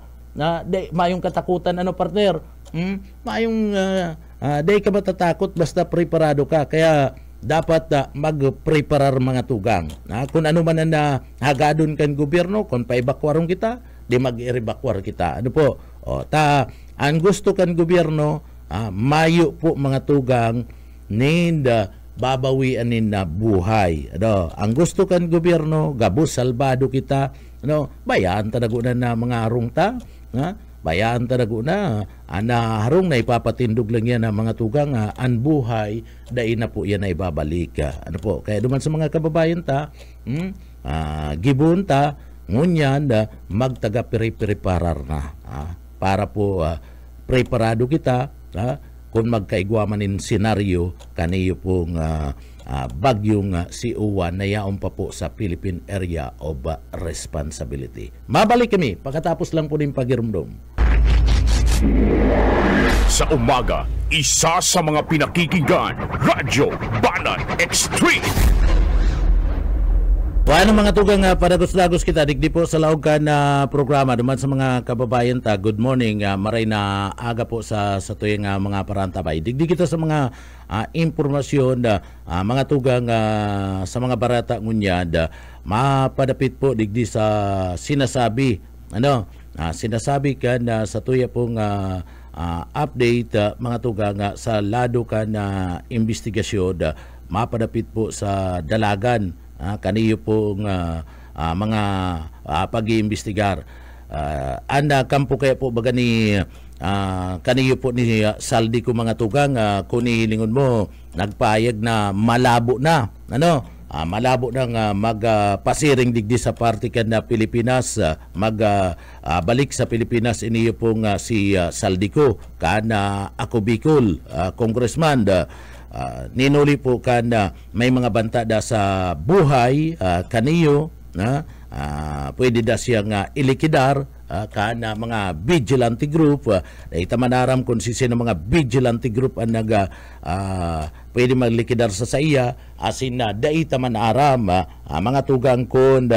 Speaker 3: mayong katakutan, partner? Mayong dahil ka matatakot, basta preparado ka. Kaya dapat mag-preparar mga tugang. Kung ano man na hagadon kan gobyerno, kung paibakwarong kita, di mag-irebakwar kita. Ang gusto kan gobyerno, mayo po mga tugang, babawian na buhay. Ang gusto kan gobyerno, gabos salbado kita, bayan tanagunan na mga arong ta, bayan tanagunan ana harong na ipapatindog lang yan ng mga tugang ang buhay, dahil na po yan ay babalik. Kaya duman sa mga kababayan ta, gibon ta, ngunyan magtaga pire-preparar na para po preparado kita kung magkaigwamanin senaryo kaniyo pong bagyong si Uwan na yaon pa po sa Philippine Area of Responsibility. Mabalik kami pagkatapos lang po din pagirumdum.
Speaker 2: Sa umaga, isa sa mga pinakikinggan, Radyo Banan Extreme.
Speaker 3: Ano mga tugang padagos-dagos kita digdi po sa laog ka na programa duman sa mga kababayan ta. Good morning, maray na aga po sa tuyong mga parantabay. Digdi kita sa mga impormasyon mga tugang sa mga barata ngunyad, mapadapit po digdi sa sinasabi sinasabi ka na sa tuya pong update mga tugang sa lado ka na investigasyon, mapadapit po sa dalagan kaniyo pong mga pag-iimbestigar. Anda kampo kaya po baga ni kaniyo po ni Saldi ko mga tugang, kung hilingon mo nagpayag na malabo na malabo nang magpasiring digdi sa party kan na Pilipinas, balik sa Pilipinas iniyo pong si Saldi ko kana ako Bicol congressman. Ninuli po kan may mga banta da sa buhay kaniyo pwede da siyang ilikidar kana mga vigilante group. Ita manaram kung sino mga vigilante group ang pwede maglikidar sa iya asin na daita manaram mga tugang kun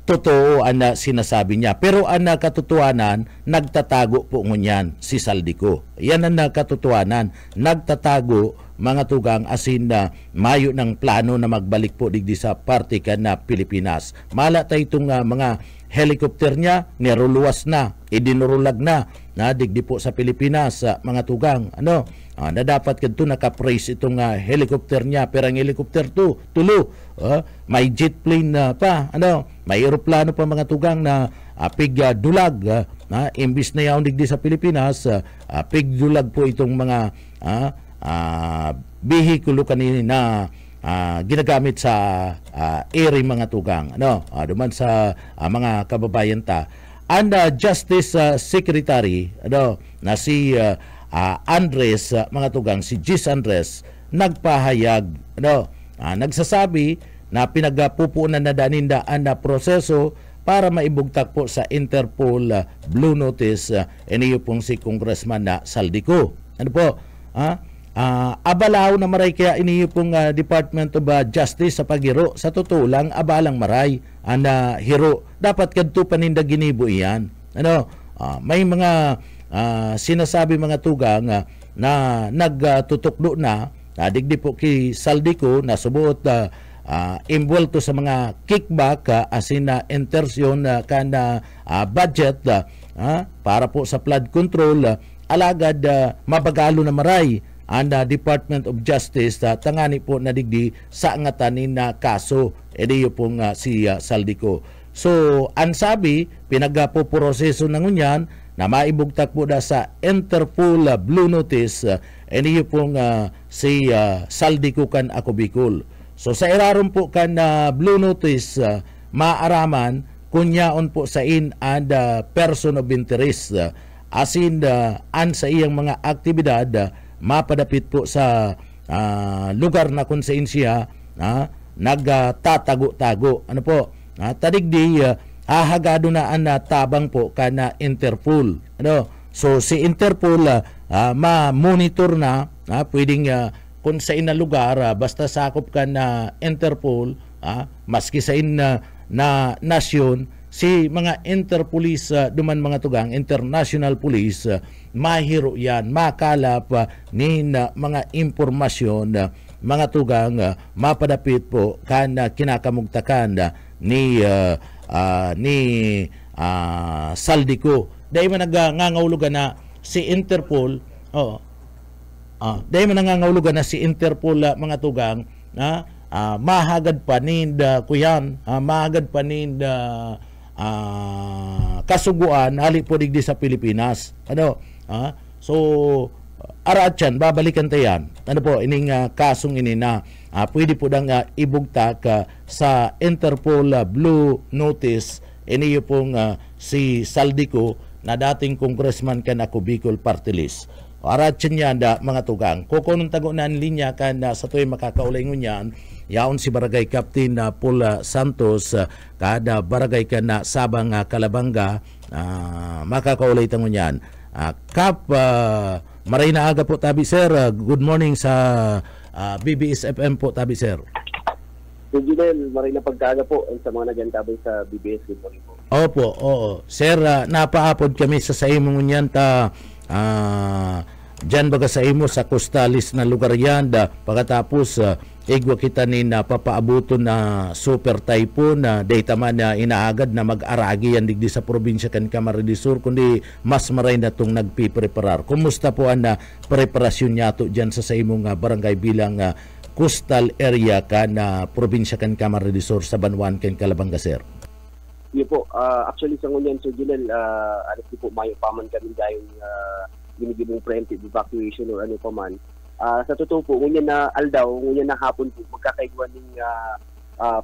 Speaker 3: totoo ang sinasabi niya. Pero ang katotohanan, nagtatago po ngunyan si Saldico. Yan ang katotohanan, nagtatago mga tugang asin na mayo ng plano na magbalik po digdi sa party ka na Pilipinas. Mala tayo itong mga helicopter niya, niruluwas na, idinurulag na digdi po sa Pilipinas mga tugang. Na dapat kadto naka-praise itong helicopter niya, pero ang helicopter tulo, may jet plane pa, may eroplano pa mga tugang na pigdulag, imbis na yaon digdi sa Pilipinas, pigdulag po itong mga bihikulo kanina ginagamit sa area mga tugang. Duman sa mga kababayan ta. And Justice Secretary na si Andres mga tugang, si Gis Andres nagpahayag, nagsasabi na pinagpupunan na daninda ang proseso para maibugtak po sa Interpol Blue Notice iniyo pong si Congressman na Saldico. abalaw na maray kaya iniyo pong Department of Justice sa paghiro. Sa totoo lang, abalang maray ang hiro. Dapat kadto paninda ginibo iyan. May mga sinasabi mga tugang na nagtutukdo na digdi po kay Saldico na subuot involved sa mga kickback as in intersyon budget para po sa flood control alagad mabagalo na maray ang Department of Justice tangani po na digdi sa angatanin na kaso ediyo pong si Saldico. So ang sabi pinagpoproseso na ngunyan na maibugtak po da sa Interpol Blue Notice ediyo pong si Saldico kan ako Bicol. So sa iraron po kan Blue Notice maaraman kunyaon po sa in and person of interest as in an sa iyang mga aktibidad mapadapit po sa lugar na kung saan siya nagtatago-tago. Ano po? Tadigdi hahagado na ang tabang po kana Interpol. So si Interpol ma-monitor na pwedeng kung saan na lugar basta sakop ka na Interpol maski sa na nasyon si mga Interpolice duman mga tugang International Police mahiro yan makalap ni mga impormasyon mga tugang mapadapit po kan kinakamugtakan ni Saldico. Dahil man nangangahulugan na si Interpol dahil man nangangahulugan na si Interpol mga tugang mahagad pa ni kuyan mahagad pa ni kasuguan hali po digdi sa Pilipinas. So aratyan babalikan tayan po ining kasong ini na pwede po dang ibugtak sa Interpol Blue Notice iniyo pong si Saldico na dating congressman kan ako Bicol Party List. Aratyan yan mga tugang kukunong tago na linya kan sa tuwing makakaulay ngunyan yaon si Barangay Captain Paul Santos kada barangay ka na Sabang Kalabanga makakaulay tangon yan. Kap maray na aga po tabi sir. Good morning sa BBS FM po tabi sir.
Speaker 6: Good morning, maray na pagkaga po sa mga nagyantabay sa BBS. Good morning po.
Speaker 3: Opo, oo. Sir, napaapod kami sa imong ngunyan ta dyan baga sa imo sa costalis na lugar yan pagkatapos igwa kita ni napapaabuto na super typhoon na data man na inaagad na mag-aragi yan digdi sa probinsya kan Camarines Sur kundi mas maray na itong nagpipreparar. Kumusta po ang preparasyon niya to dyan sa imong barangay bilang coastal area ka na probinsya kan Camarines Sur sa Banwan kan Calabanga sir?
Speaker 6: Yun po, actually sa ngunyan so Junel, po mayo paman kami dahil ginigibong preemptive evacuation or ano pa man. Sa totoo po, ngunyan na aldaw, ngunyan na hapon po, magkakaigwan ng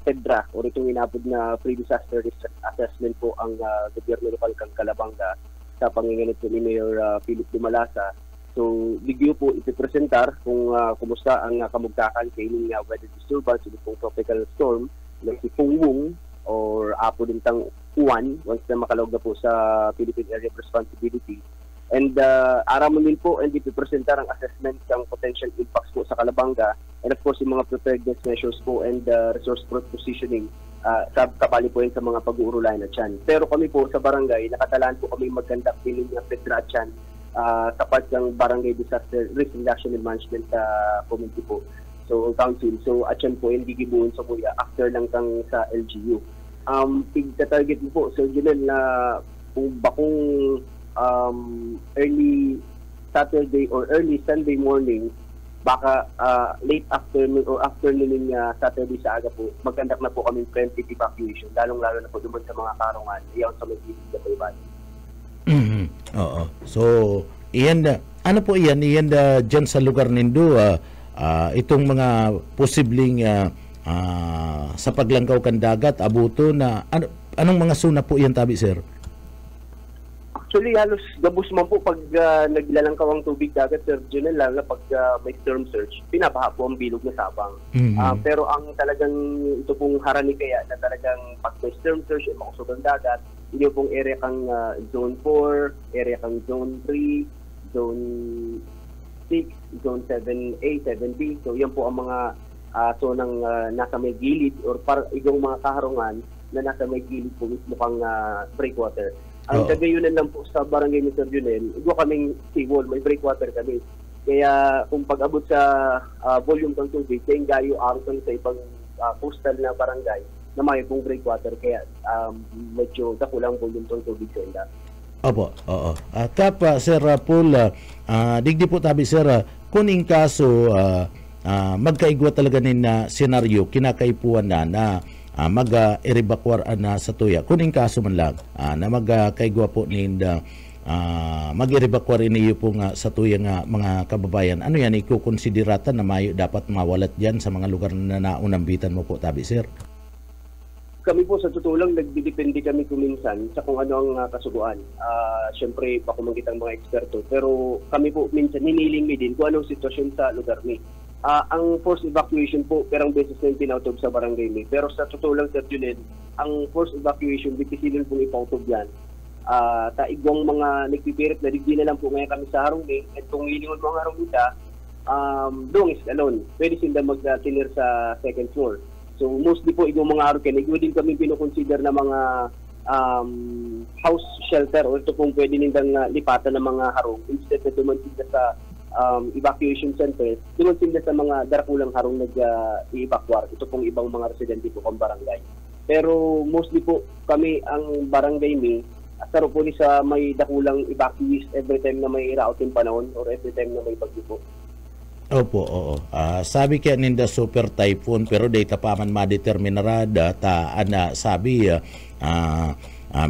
Speaker 6: PEDRA o itong inapod na pre-disaster risk assessment po ang gobyerno lokal kang Calabanga sa panginganit ni Mayor Philip Dumalasa. So, bigyo po ipipresentar kung kumusta ang kamugtakan kay ining weather disturbance, itong tropical storm na si Pungwung or apo din tang Juan once na makalog na po sa Philippine Area of Responsibility. And aramon din po and ipipresentar ang assessment ng potential impacts po sa Calabanga and of course yung mga preparedness measures po and resource positioning kabali po yun sa mga pag-uurulayan at yan. Pero kami po sa barangay, nakatalaan po kami mag-conduct din ng PEDRA at yan tapat ng Barangay Disaster Risk Reduction and Management Committee po. So, council. So, at yan po, hindi gibuon sa kuya after lang kang sa LGU. Pigka-target mo po, so yun na kung bakong early Saturday or early Sunday morning, baka late afternoon or afternoon ng Saturday sa aga po, magkandak na po kaming preemptive evacuation, lalong-lalo na po duman sa mga karungan, iyon sa may gilid na po iba.
Speaker 3: Oo. So, iyan ano po iyan dyan sa lugar nindo, itong mga posibleng sa paglangkaw kan dagat, abuto na, anong mga suna po iyan tabi sir?
Speaker 6: Actually, halos gabos man po pag naglalangkaw ang tubig dagat, Sir Junel, lalo na pag may storm surge, pinabaha po ang bilog na Sabang. Pero ang talagang ito pong harani kaya na talagang pag may storm surge, makusog ang dagat, ito pong area kang Zone 4, area kang Zone 3, Zone 7-6, Zone 7A, 7B. So yan po ang mga zonang nasa may gilid or igong mga kaharungan na nasa may gilid po mismo kang breakwater. Ang kagayunan lang po sa barangay ni Sir Junel, igo kaming seawall, may breakwater kami. Kaya kung pag-abot sa volume ng tubig, kaya gayo aron sa ibang coastal na barangay na may pong breakwater, kaya medyo dakulang volume ng tubig sa ila.
Speaker 3: Opo, oo. Sir Paul, digdi po tabi sir, kuning kaso magkaigwa talaga nin na senaryo kinakaipuan na mag-erebakwar na sa tuya. Kuning kaso man lang na magkaigwa po nin mag-erebakwar niyo po nga sa tuya nga mga kababayan. Ano yan ikukonsideratan na mayo dapat mawalat diyan sa mga lugar na naunambitan mo po tabi sir?
Speaker 6: Kami po sa totoo lang, nagdidepende kami kuminsan sa kung ano ang kasuguan. Siyempre, baka makita ang mga eksperto. Pero kami po minsan hiniling din kung anong sitwasyon sa lugar ni. Ang forced evacuation po, perang beses na yung pinautob sa barangay ni. Pero sa totoo lang, Sir Julian, ang forced evacuation, bitisilin pong ipautob yan. Taigwang mga nagpipirit na digdi na lang po ngayon kami sa harong ni. At kung hilingon mga harong nita, doon is alone. Pwede sila mag-tinir sa second floor. So mostly po itong mga harong kanig, din kami pinoconsider na mga house shelter o ito kung pwede nindang lipatan ng mga harong instead na duman sila sa evacuation center, duman sila sa mga darakulang harong nag-i-evacuar. Ito pong ibang mga residente po kong barangay. Pero mostly po kami ang barangay ni asaro po ni sa may dakulang evacuees every time na may rauting panahon or every time na may bagyo po.
Speaker 3: Opo, oo. Sabi kaya ninda super typhoon pero data pa man madeterminarada sabi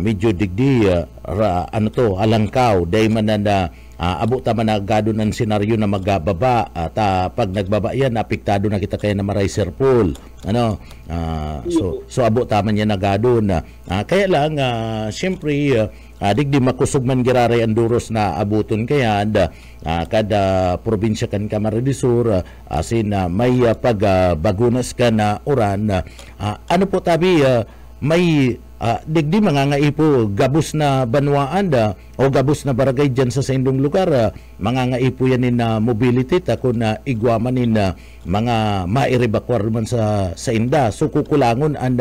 Speaker 3: medyo digdi ano to alangkaw day man na abo ta man nagado ng senaryo na magbaba pag nagbaba yan apektado na kita kaya na maray Sir Paul so abo ta man yan nagado na kaya lang syempre digdi makusog man giraray ang duros na abuton kaya kada probinsya kan Camarines Sur asin may pagbagunas ka na uran ano po tabi may digdi mangangaipo gabos na banwaan o gabos na barangay dyan sa indong lugar mangangaipo yan na mobility kung igwaman mga mairebakwar man sa inda so kukulangon ang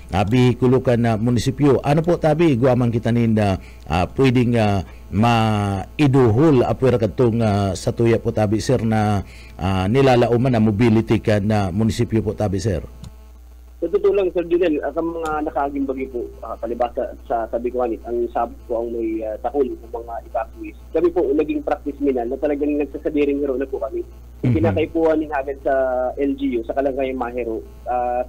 Speaker 3: bihikulo ka na munisipyo. Ano po tabi igwaman kita pwedeng maiduhol apwera katong sa tuya po tabi sir na nilalauman na mobility ka na munisipyo po tabi sir?
Speaker 6: Sa totoo lang, Sir Junel, ang mga nakaaging bagay po, palibasa sa sabi ko kanit, ang sabi ko ang may takol ng mga evacuees. Kami po, naging practice minal na talagang nagsasadiring hero na po kami. Pinakaipuan ni agad sa LGU, sa Kalangay Mahero.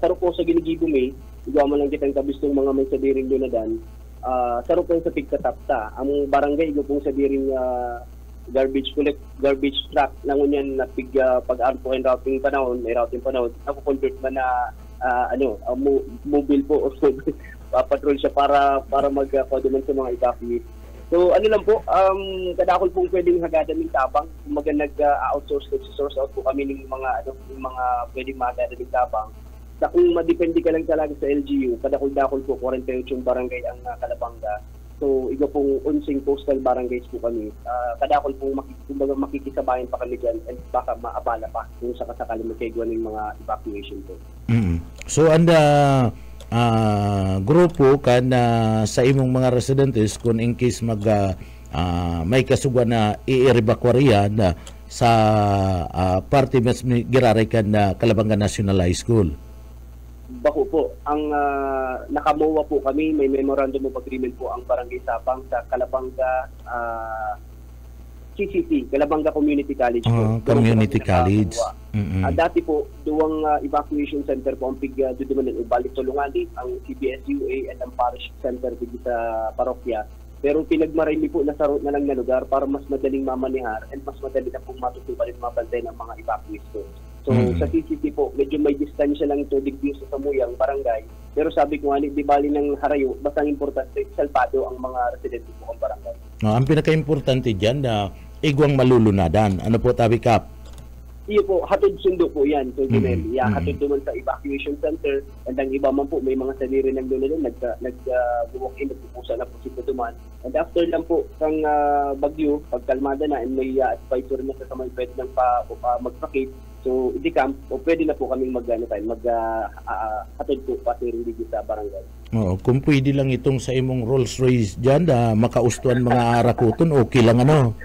Speaker 6: Saro po sa Giligibumay, igawa man lang kitang kabistong mga may sadiring doon na dan. Saro po sa Pigkatapta. Ang barangay, igaw pong sadiring garbage truck lang yan na pag-arpo and routing panahon, ako convert man na mobile po o patrol siya para magpaduman sa mga evacuees. So ano lang po, kadakol pong pwedeng hagadan ng tabang, kumaga nag-outsource out po kami ng mga pwedeng mahagadan ng tabang. Sa kung madepende ka lang talaga sa LGU, kadakol-dakol po 48 barangay ang Kalabanga. So, iba pong 11 coastal barangays po kami. Kadakol pong makikisabayan pa kami dyan and baka maabala pa kung sakasakali magkaigwan ng mga evacuation po.
Speaker 3: So, grupo ka na sa imong mga residentes kung in case may kasugwan na i-evacuarian sa party mas giraray ka na Kalabanga National High School?
Speaker 6: Bako po, ang nakamowa po kami, may memorandum of agreement po ang Barangay Sabang sa Kalabanga CCC, Kalabanga Community College po.
Speaker 3: Community College.
Speaker 6: Dati po, duwang evacuation center po ang duduman ng Ubalik Tulungani, ang CBSUA at ang Parish Center dito sa parokya. Pero pinagmarili po na sa route na lang na lugar para mas madaling mamanihar and mas madali na pong matutupan at mabantay ng mga evacuees po. So sa CCT po, medyo may distansya lang 2 degrees sa Samuyang barangay. Pero sabi ko nga, di bali ng harayo, basta importante, salpado ang mga residente po ng barangay.
Speaker 3: Ang pinaka-importante dyan na igwang malulunadan. Ano po tabi Kap?
Speaker 6: Iyo po, hatod sundo po yan. So, hatod
Speaker 3: Mm.
Speaker 6: naman sa evacuation center. And ang iba man po, may mga sarili ng doon na nag-walk in, nagpupusa na po si Duman. And after lang po, kang bagyo, pagkalmada na, and may advisor na sa mga pwede lang magpakit. So, i-decamp, o pwede na po kaming hatod po pati rin dito sa barangay.
Speaker 3: Oo, kung pwede lang itong sa imong Rolls Royce dyan, makaustuan mga arakuton, okay lang ano.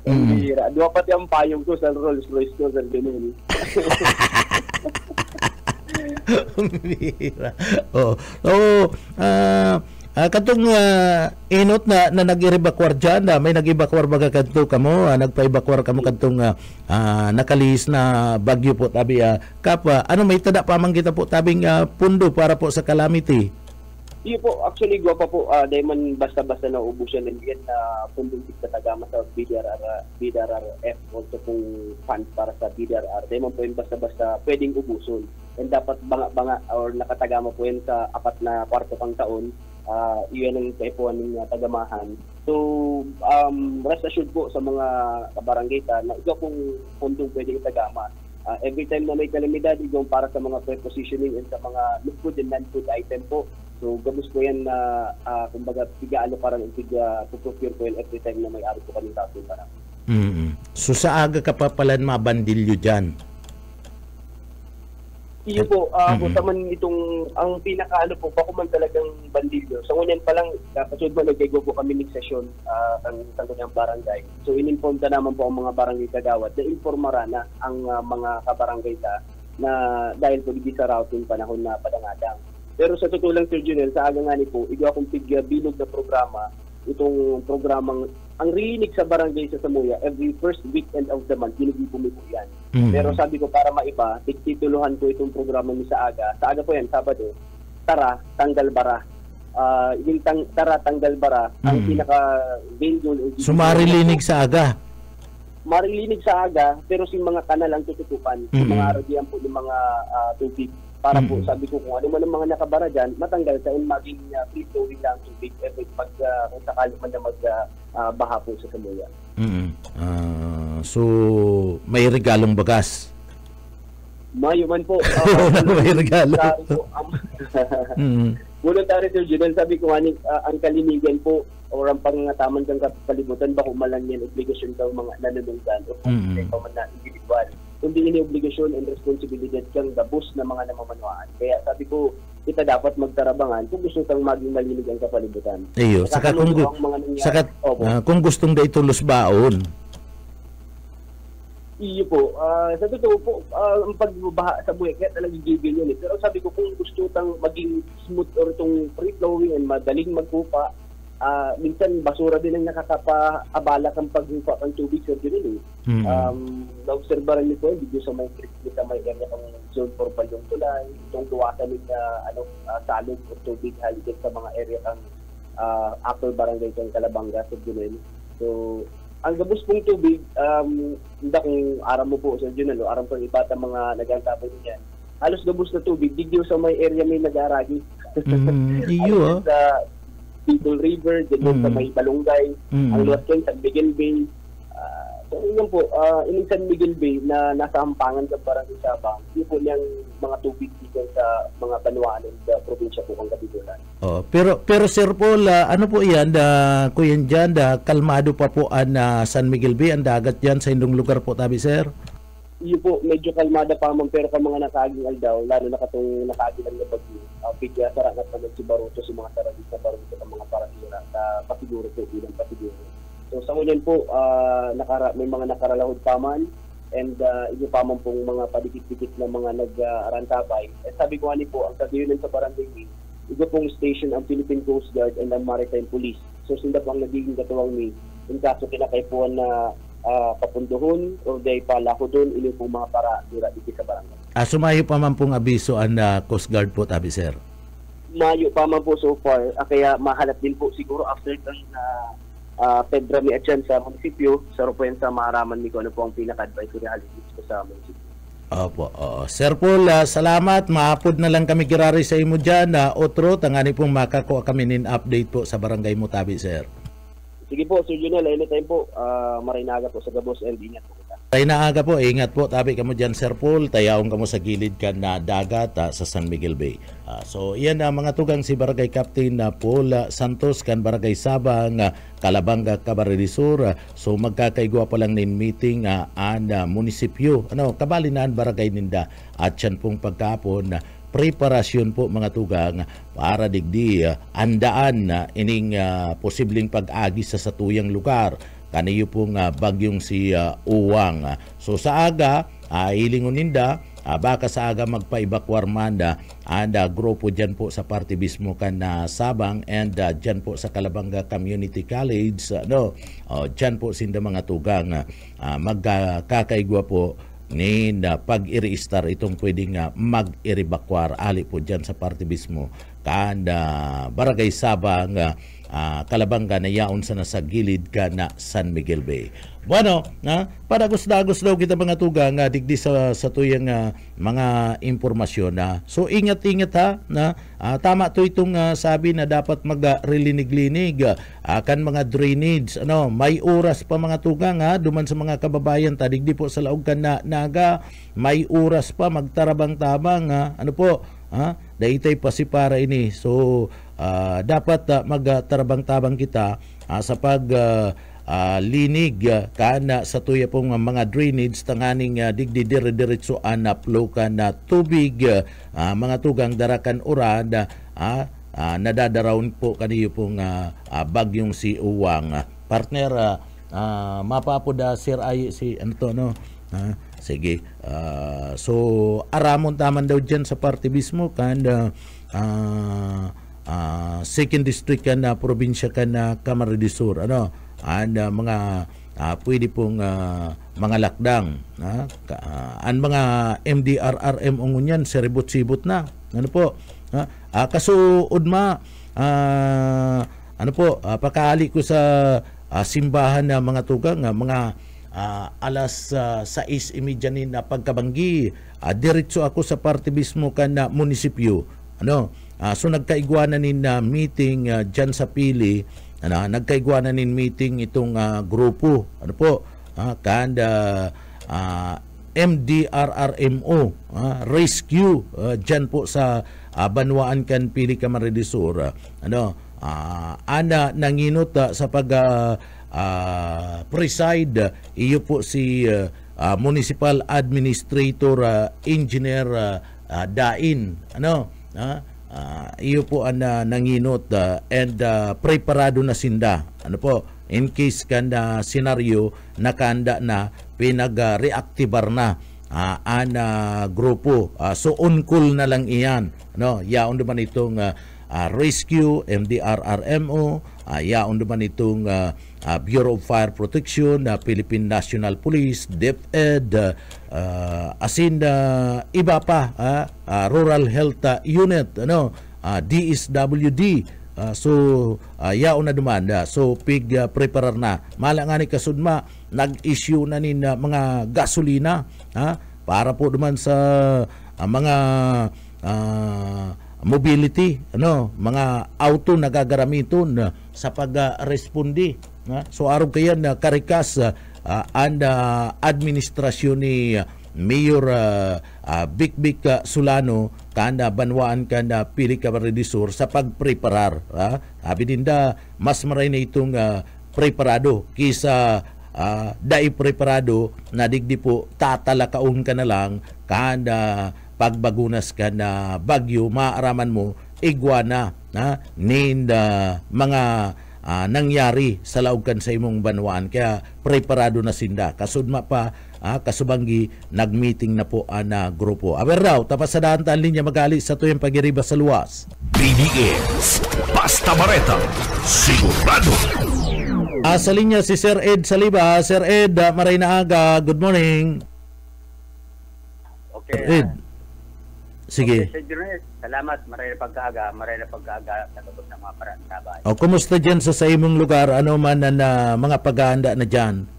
Speaker 6: Bihira. Dua pati ang payong ko sa Rolls Royce ko sa ganun.
Speaker 3: Bihira. Oo. So, katong inot na nag-evacuar dyan, may nag-evacuar baga kanto kamo, nagpa-evacuar kamo kantong nakalis na bagyo po tabi. Kapa, ano may tada pa man kita po tabing pundo para po sa calamity?
Speaker 6: Iyo po, actually, guwapa po, dahil man basta-basta na ubusan ng yan na pundong tigtatagama sa BDRRF, also pong funds para sa BDRR, dahil man po yung basta-basta pwedeng ubuson. And dapat banga-banga or nakatagama po yan sa 4 na kwarto pang taon, iyan ang kaipuan ng tagamahan. So, rest assured po sa mga kabarangay na ito pong pundong pwedeng itagama. Every time na may kalamidad, ito para sa mga prepositioning and sa mga food and non-food item po. So, gabos po yan na, kumbaga, piga-ano parang piga-procure po yan every time na may ari po kami tapos parang.
Speaker 3: So, sa aga ka pa pala mabandilyo dyan?
Speaker 6: Iyo po, kung taman itong, ang pinaka-ano po, bako man talagang bandilyo. So, ngunyan pa lang, kasunod mo, nag-go po kami ng session sa kanyang barangay. So, in-inform na naman po ang mga barangay kagawad na informara na ang mga kabarangay na dahil po di sa routing panahon na padangadang. Pero sa totoo lang, Sir Junel, sa aga nga ni po, ito akong bilog na programa, itong programang, ang rinig sa barangay sa Samuya, every first weekend of the month, ginigipumi po yan. Pero sabi ko, para maiba, tituluhan ko itong programa ni sa aga po yan, Sabado, Tara, Tanggal Bara. Yung Tara, Tanggal Bara, ang pinaka-main goal.
Speaker 3: So, marilinig sa aga?
Speaker 6: Marilinig sa aga, pero si mga kanal ang tututupan, yung mga aradian po, yung mga tubig. Para po, sabi ko, kung ano man ang mga nakabara dyan, matanggal sa maging free flowing lang tubig pag kung sakali man na magbaha po sa Samuya.
Speaker 3: So, may regalong bagas?
Speaker 6: Mayo man po.
Speaker 3: May regalo.
Speaker 6: Voluntary, Sir Junel, sabi ko, ang kalinigan po o ang pangataman kang kapalibutan, bako malang yan obligasyon daw mga nanununggan o kung man na individual. Kundi ini obligasyon and responsibilidad kang gabos na mga namamanuan. Kaya sabi ko, kita dapat magtarabangan kung gusto kang maging malinig ang kapalibutan.
Speaker 3: Iyo, saka kung gustong da itulos baon.
Speaker 6: Iyo po, sa totoo po, ang pagbabaha sa buhay, kaya talagang gigil yun. Pero sabi ko, kung gusto tang maging smooth or itong free-flowing and madaling magpupa, minsan basura din ang nakakapaabala kang paghupa ng tubig sa dito. Na-obserbaran niyo po, dito sa may creek, sa may area ng zone for Balyong Tulay, itong tuwasan ng salog o tubig haligid sa mga area ng Apple Barangay ng Calabanga sa Junel. So, ang gabos pong tubig, hindi kung aram mo po sa Junel, aram po ibata mga nagantapon niyan. Halos gabos na tubig, dito sa may area may nag-aragi.
Speaker 3: Iyo,
Speaker 6: sa Titol River, dito sa may Balonggay, ang luwas yan, San Miguel Bay. So, yun po, in San Miguel Bay na nasa Ampangan sa Barangay Sabang, hindi po niyang mga tubig dito sa mga banwaan ng probinsya po kang Kapitulan.
Speaker 3: Pero Sir Paul, ano po yan, kuya dyan, kalmado pa po ang San Miguel Bay, ang dagat dyan sa indong lugar po tabi, Sir?
Speaker 6: Iyo po, medyo kalmada pa man, pero ka mga nakaaging aldaw, lalo na katong nakaaging na bagyo, bigya sarangat naman si Baruto, si mga saragit na Baruto ng mga parasira sa pasiguro po, bilang pasiguro. So sa ngunyan po, may mga nakaralahod pa man, and iyo pa man pong mga padikit-dikit na mga nag-arantabay. At sabi ko po, ang sabihin sa Barangay Wing, ito pong station ang Philippine Coast Guard and ang Maritime Police. So sila po ang nagiging katuwang ni, in kaso kinakaipuan na papunduhon o day palako doon, ili pong mga para-sira dito sa barangay.
Speaker 3: Sumayo pa man pong abiso ang Coast Guard po tabi, Sir?
Speaker 6: Mayo pa man po so far, kaya mahalat din po siguro after kang Pedrami at yan sa munisipyo, sa Rupuyan sa Maharaman ni ko ano po ang pinaka-advisory halitis ko sa munisipyo.
Speaker 3: Opo, Sir Paul, salamat. Maapod na lang kami kirari sa imo dyan. Otro, tangani pong makakuha kami nin update po sa barangay mo tabi, Sir.
Speaker 6: Sige po, Sir Junel, anytime po, marinaga po sa Gabos and ingat po kita.
Speaker 3: Tayo na aga po, ingat po, tabi kamo dyan Sir Paul, tayaong kamo sa gilid ka na dagat sa San Miguel Bay. So iyan na mga tugang si Barangay Captain Paul Santos kan Barangay Sabang, Calabanga, Camarines Sur. So magkakaigwa pa lang nin meeting ang munisipyo, kabalinaan barangay ninda at yan pong pagkapon preparasyon po mga tugang para digdi andaan ining posibleng pag-agi sa satuyang lugar. Kaniyo pong bagyong si Uwang. So sa aga, ilingon ninda, baka sa aga magpa-evacuar manda ang grupo dyan po sa party mismo kan Sabang and dyan po sa Calabanga Community College. Dyan po sinda mga tugang magkakaigwa po ni pag-i-restart itong pwedeng mag-i-evacuar ali po dyan sa party mismo kan Barangay Sabang, Calabanga na yaon sa nasa gilid ka na San Miguel Bay. Bueno, para gusto daw kita mga tugang digdi sa tuyang mga impormasyon so ingat-ingat tama to itong sabi na dapat mag-relinig-linig kan mga drainage may oras pa mga tugang duman sa mga kababayan digdi po sa laog kan na naga may oras pa magtarabang-tabang daitay pa si para ini so dapat magtarabang-tabang kita sa pag linig kana sa tuya pong mga drainage tanganing digdi dire-diretso na flow na tubig mga tugang darakan uran nadadaraon po kaniyo pong bagyong si Uwang. Partner, mapapoda Sir ay si sige. So aramon taman daw dyan sa party mismo kan second district kan na probinsya kan na Camarines Sur mga pwede pong mga lakdang ang mga MDRRM ungunyan seribot-sibot na kaso udma pakali ko sa simbahan na mga tugang mga alas 6:30 na pagkabanggi diretso ako sa party mismo kan na munisipyo so nagkaigwanan nin meeting dyan sa Pili nagkaigwanan nin meeting itong grupo MDRRMO rescue dyan po sa Banwaan kan Pili Camarines Sur ana nanginot sa pag preside iyo po si Municipal Administrator Engineer Dain iyo po ang nanginot and preparado na sinda in case kan senaryo nakanda na pinag-reactivar na grupo so on call na lang iyan yaon naman itong rescue MDRRMO yaon naman itong Bureau of Fire Protection Philippine National Police DepEd iba pa Rural Health Unit DSWD so yaon na dumanda so pig preparar na malangani kasudma nag-issue na nin mga gasolina para po duman sa mga mobility mga auto nagagaramiton sa pag-respondi so araw kayan karikas ang administrasyon ni Mayor Bik Solano kanda Banwaan kanda Pili Camarines Sur sa pagpreparar abidinda mas maray na itong preparado kisa dai preparado na digdi po tatalakaon ka na lang kanda pagbagunas ka na bagyo maaraman mo iguana ninda mga nangyari sa laugkan sa imong Banwaan kaya preparado na sinda kasudma pa kasubanggi nagmeeting na po na grupo aber raw tapos sa daan linya magali sa tuyang pagiriba sa luwas
Speaker 2: BDS Basta Bareta sigurado
Speaker 3: sa linya si Sir Ed Saliba. Sir Ed, maray na aga. Good morning.
Speaker 7: Okay.
Speaker 3: Ed. Sige.
Speaker 7: Okay, Sir salamat. Maray na pagkaaga sa lubog ng mga parang trabaho.
Speaker 3: Kumusta dyan sa imong lugar? Ano man na mga paghahanda na dyan?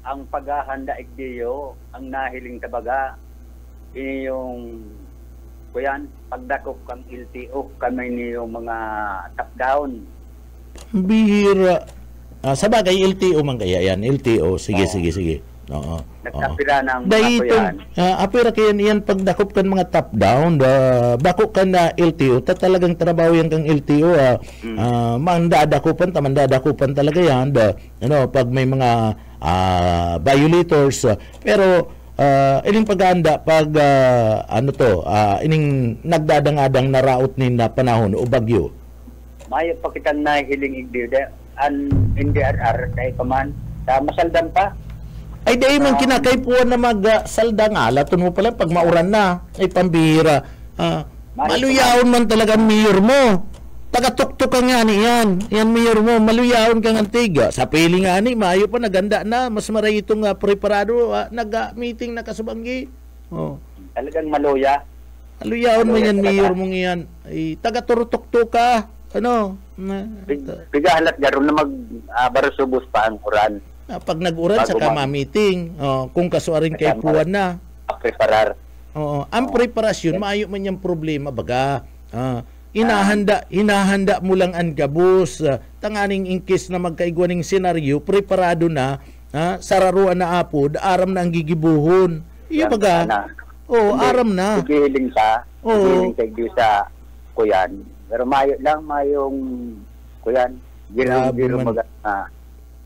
Speaker 7: Ang paghahanda igdiyo, ang nahiling tabaga, ini yung kuyan, pagdakop kang LTO, kami ni yung mga top down.
Speaker 3: Bihira. Sa bagay, LTO man kaya yan. LTO. Sige. Oo.
Speaker 7: Nagkapira ng mga
Speaker 3: Dahil
Speaker 7: kuyan.
Speaker 3: apira kayan iyan pagdakop kan mga top down, bako kan na LTO, talagang trabaho yan kang LTO, mandadakupan talaga yan, pag may mga violators, pero ining paghahanda pag ining nagdadangadang na raot ni na panahon o bagyo.
Speaker 7: Mayo pa kitang nahihiling igdiyo an NDRR kay paman sa masaldan pa.
Speaker 3: Ay dahil man kinakaipuan na magsalda nga, laton mo pala pag mauran na, ay pambihira. Maluyawon man talaga ang mayor mo. Taga-tuktok ka nga ni yan. Yan mayor mo, maluyawon kang antiga. Sa pili nga ni, mayo pa, naganda na. Mas maray itong preparado, nag-meeting na kasubanggi.
Speaker 7: Talagang maluya.
Speaker 3: Maluyawon mo yan, mayor mong yan. Ay, taga-turtok-tok ka.
Speaker 7: Bigahalat garon na mag-barusubos pa ang uran.
Speaker 3: Pag nag-uran, saka ma-meeting. Kung kasuarin kay puwan na.
Speaker 7: Preparar.
Speaker 3: Ang preparasyon, maayo man yung problema, baga. Hinahanda mo lang ang gabos. Tanganing in case na magkaigwaning senaryo, preparado na, sararuan na apod, aram na ang gigibuhon. Iya baga. Aram na.
Speaker 7: Gigiling ka. Gigiling ka sa kuyan. Pero mayo lang, mayong kuyan. Giro maga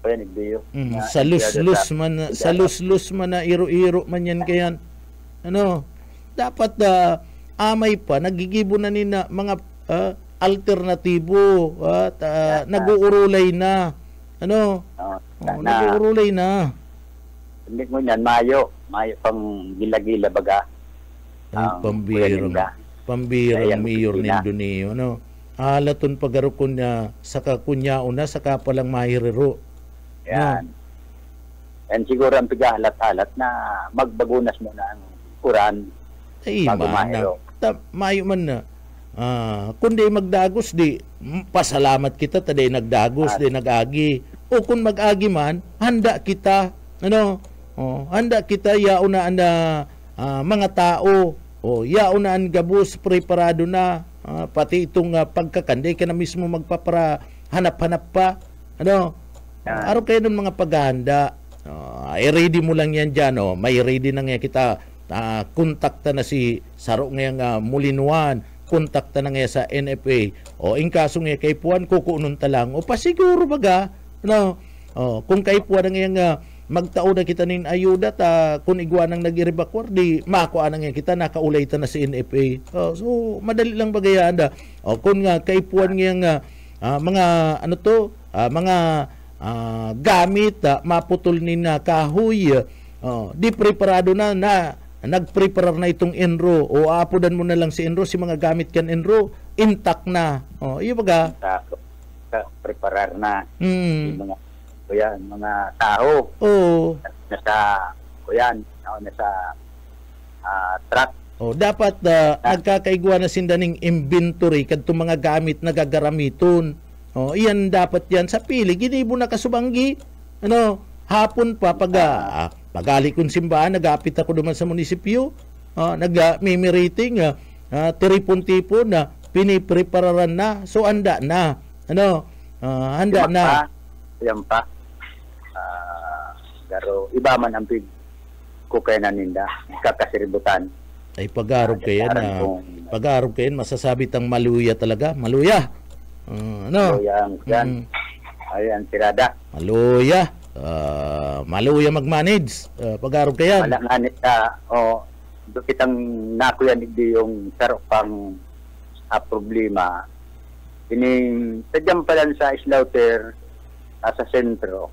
Speaker 7: kuyan igdiyo.
Speaker 3: Sa luslus man na iro-iro man yan kayan. Dapat amay pa, nagigibo na nina mga alternatibo, nag-uurulay na. Nag-uurulay na.
Speaker 7: Hindi mo yan, mayo pang gila-gila baga.
Speaker 3: Pambirang mayor nindo niyo, halaton pagarukon na saka kunyao na, saka palang mahiriro.
Speaker 7: Yan. And siguro ang pigahalat-halat na magbagunas mo na ang uran.
Speaker 3: Ay, mayo man na. Kundi magdagos di, pasalamat kita taday nagdagos di nagagi. O kung magagi man, handa kita. Handa kita yaunaan na mga tao. Yaunaan gabos, preparado na. Pati itong pagkakanday ka na mismo hanap-hanap pa. Araw kayo ng mga paghahanda. I-ready mo lang yan dyan. May ready na nga kita. Kontakta na si Saro nga Mulinuan. Kontakta na nga sa NFA. In kaso nga kay Puan, kukunon talang. Pasiguro baga. Kung kay Puan nga magtao na kita nin ayuda kung igwanang nag-irebakwar, di makuha na nga kita, nakaulay ta na si NFA. So, madali lang bagayaan da. Kung nga kay Puan nga mga mga gamit maputol ni na kahoy, di preparado na nagpreparar na itong enro o apodan mo na lang si enro, si mga gamit kan enro intact na. Iyo baga
Speaker 7: preparar na yung mga tao. Nasa nasa truck.
Speaker 3: Dapat nagkakaigwa na sindaning inventory kadto mga gamit na gagaramiton. Iyan dapat yan sa pili. Ginibo na kasubanggi. Hapon pa pagali kong simbahan, nag-apit ako naman sa munisipyo. Nag-mimirating, tiripon-tipon na, piniprepararan na. So, handa na. Handa na.
Speaker 7: Yan pa. Pero iba man ang kukayanan ninda. Kakasiributan.
Speaker 3: Ay, pag-arog kayan, masasabi tang maluya talaga. Maluya.
Speaker 7: Maluya yan. Ayan, tirada.
Speaker 3: Maluya mag-manage. Pag-arog kayan.
Speaker 7: Malanganit ka. Kitang nakuyan hindi yung sarok pang problema. Sadyang pala sa slaughter sa sentro.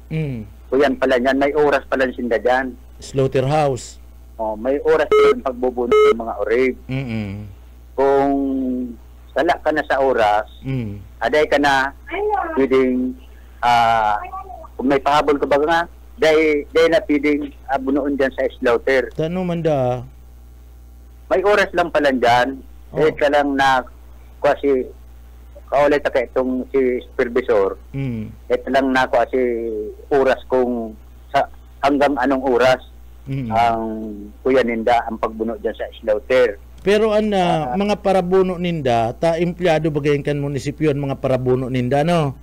Speaker 7: Kuyan pala yan. May oras pala sinda dyan.
Speaker 3: Slaughterhouse.
Speaker 7: May oras yung pagbubuno ng mga orib. Kung sala ka na sa oras, aday ka na pwedeng kung may pahabol ka ba nga, day na pwedeng bunuon dyan sa slaughter.
Speaker 3: Tano man da?
Speaker 7: May oras lang pala dyan. Ka lang na kasi kaulit ka itong si supervisor. Ito lang na kasi oras kung hanggang anong oras ang kuya ninda ang pagbuno dyan sa slaughter.
Speaker 3: Pero mga parabuno ninda, empleyado bagayan kan munisipyo ang mga parabuno ninda, no?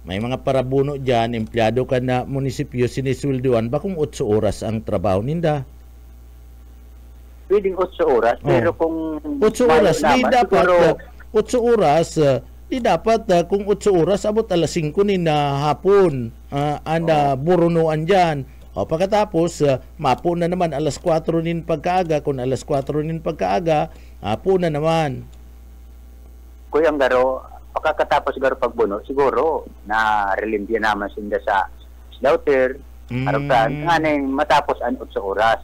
Speaker 3: may mga parabuno dyan, empleyado ka na munisipyo, sinisweldoan, bakong 8 oras ang trabaho ninda?
Speaker 7: Pwedeng 8 oras, pero kung
Speaker 3: 8 oras, di
Speaker 7: naman,
Speaker 3: dapat,
Speaker 7: siguro,
Speaker 3: 8 oras, di dapat, kung 8 oras, abot alas 5 nin na hapon, burunuan dyan. O pagkatapos, mapo na naman, alas 4 nin pagkaaga, kung alas 4 nin pagkaaga, hapo na naman.
Speaker 7: Kuyang Garo, pagkatapos garo pagbuno, siguro na relimbya naman sinda sa slaughter, harapan, nga matapos ang 8 oras.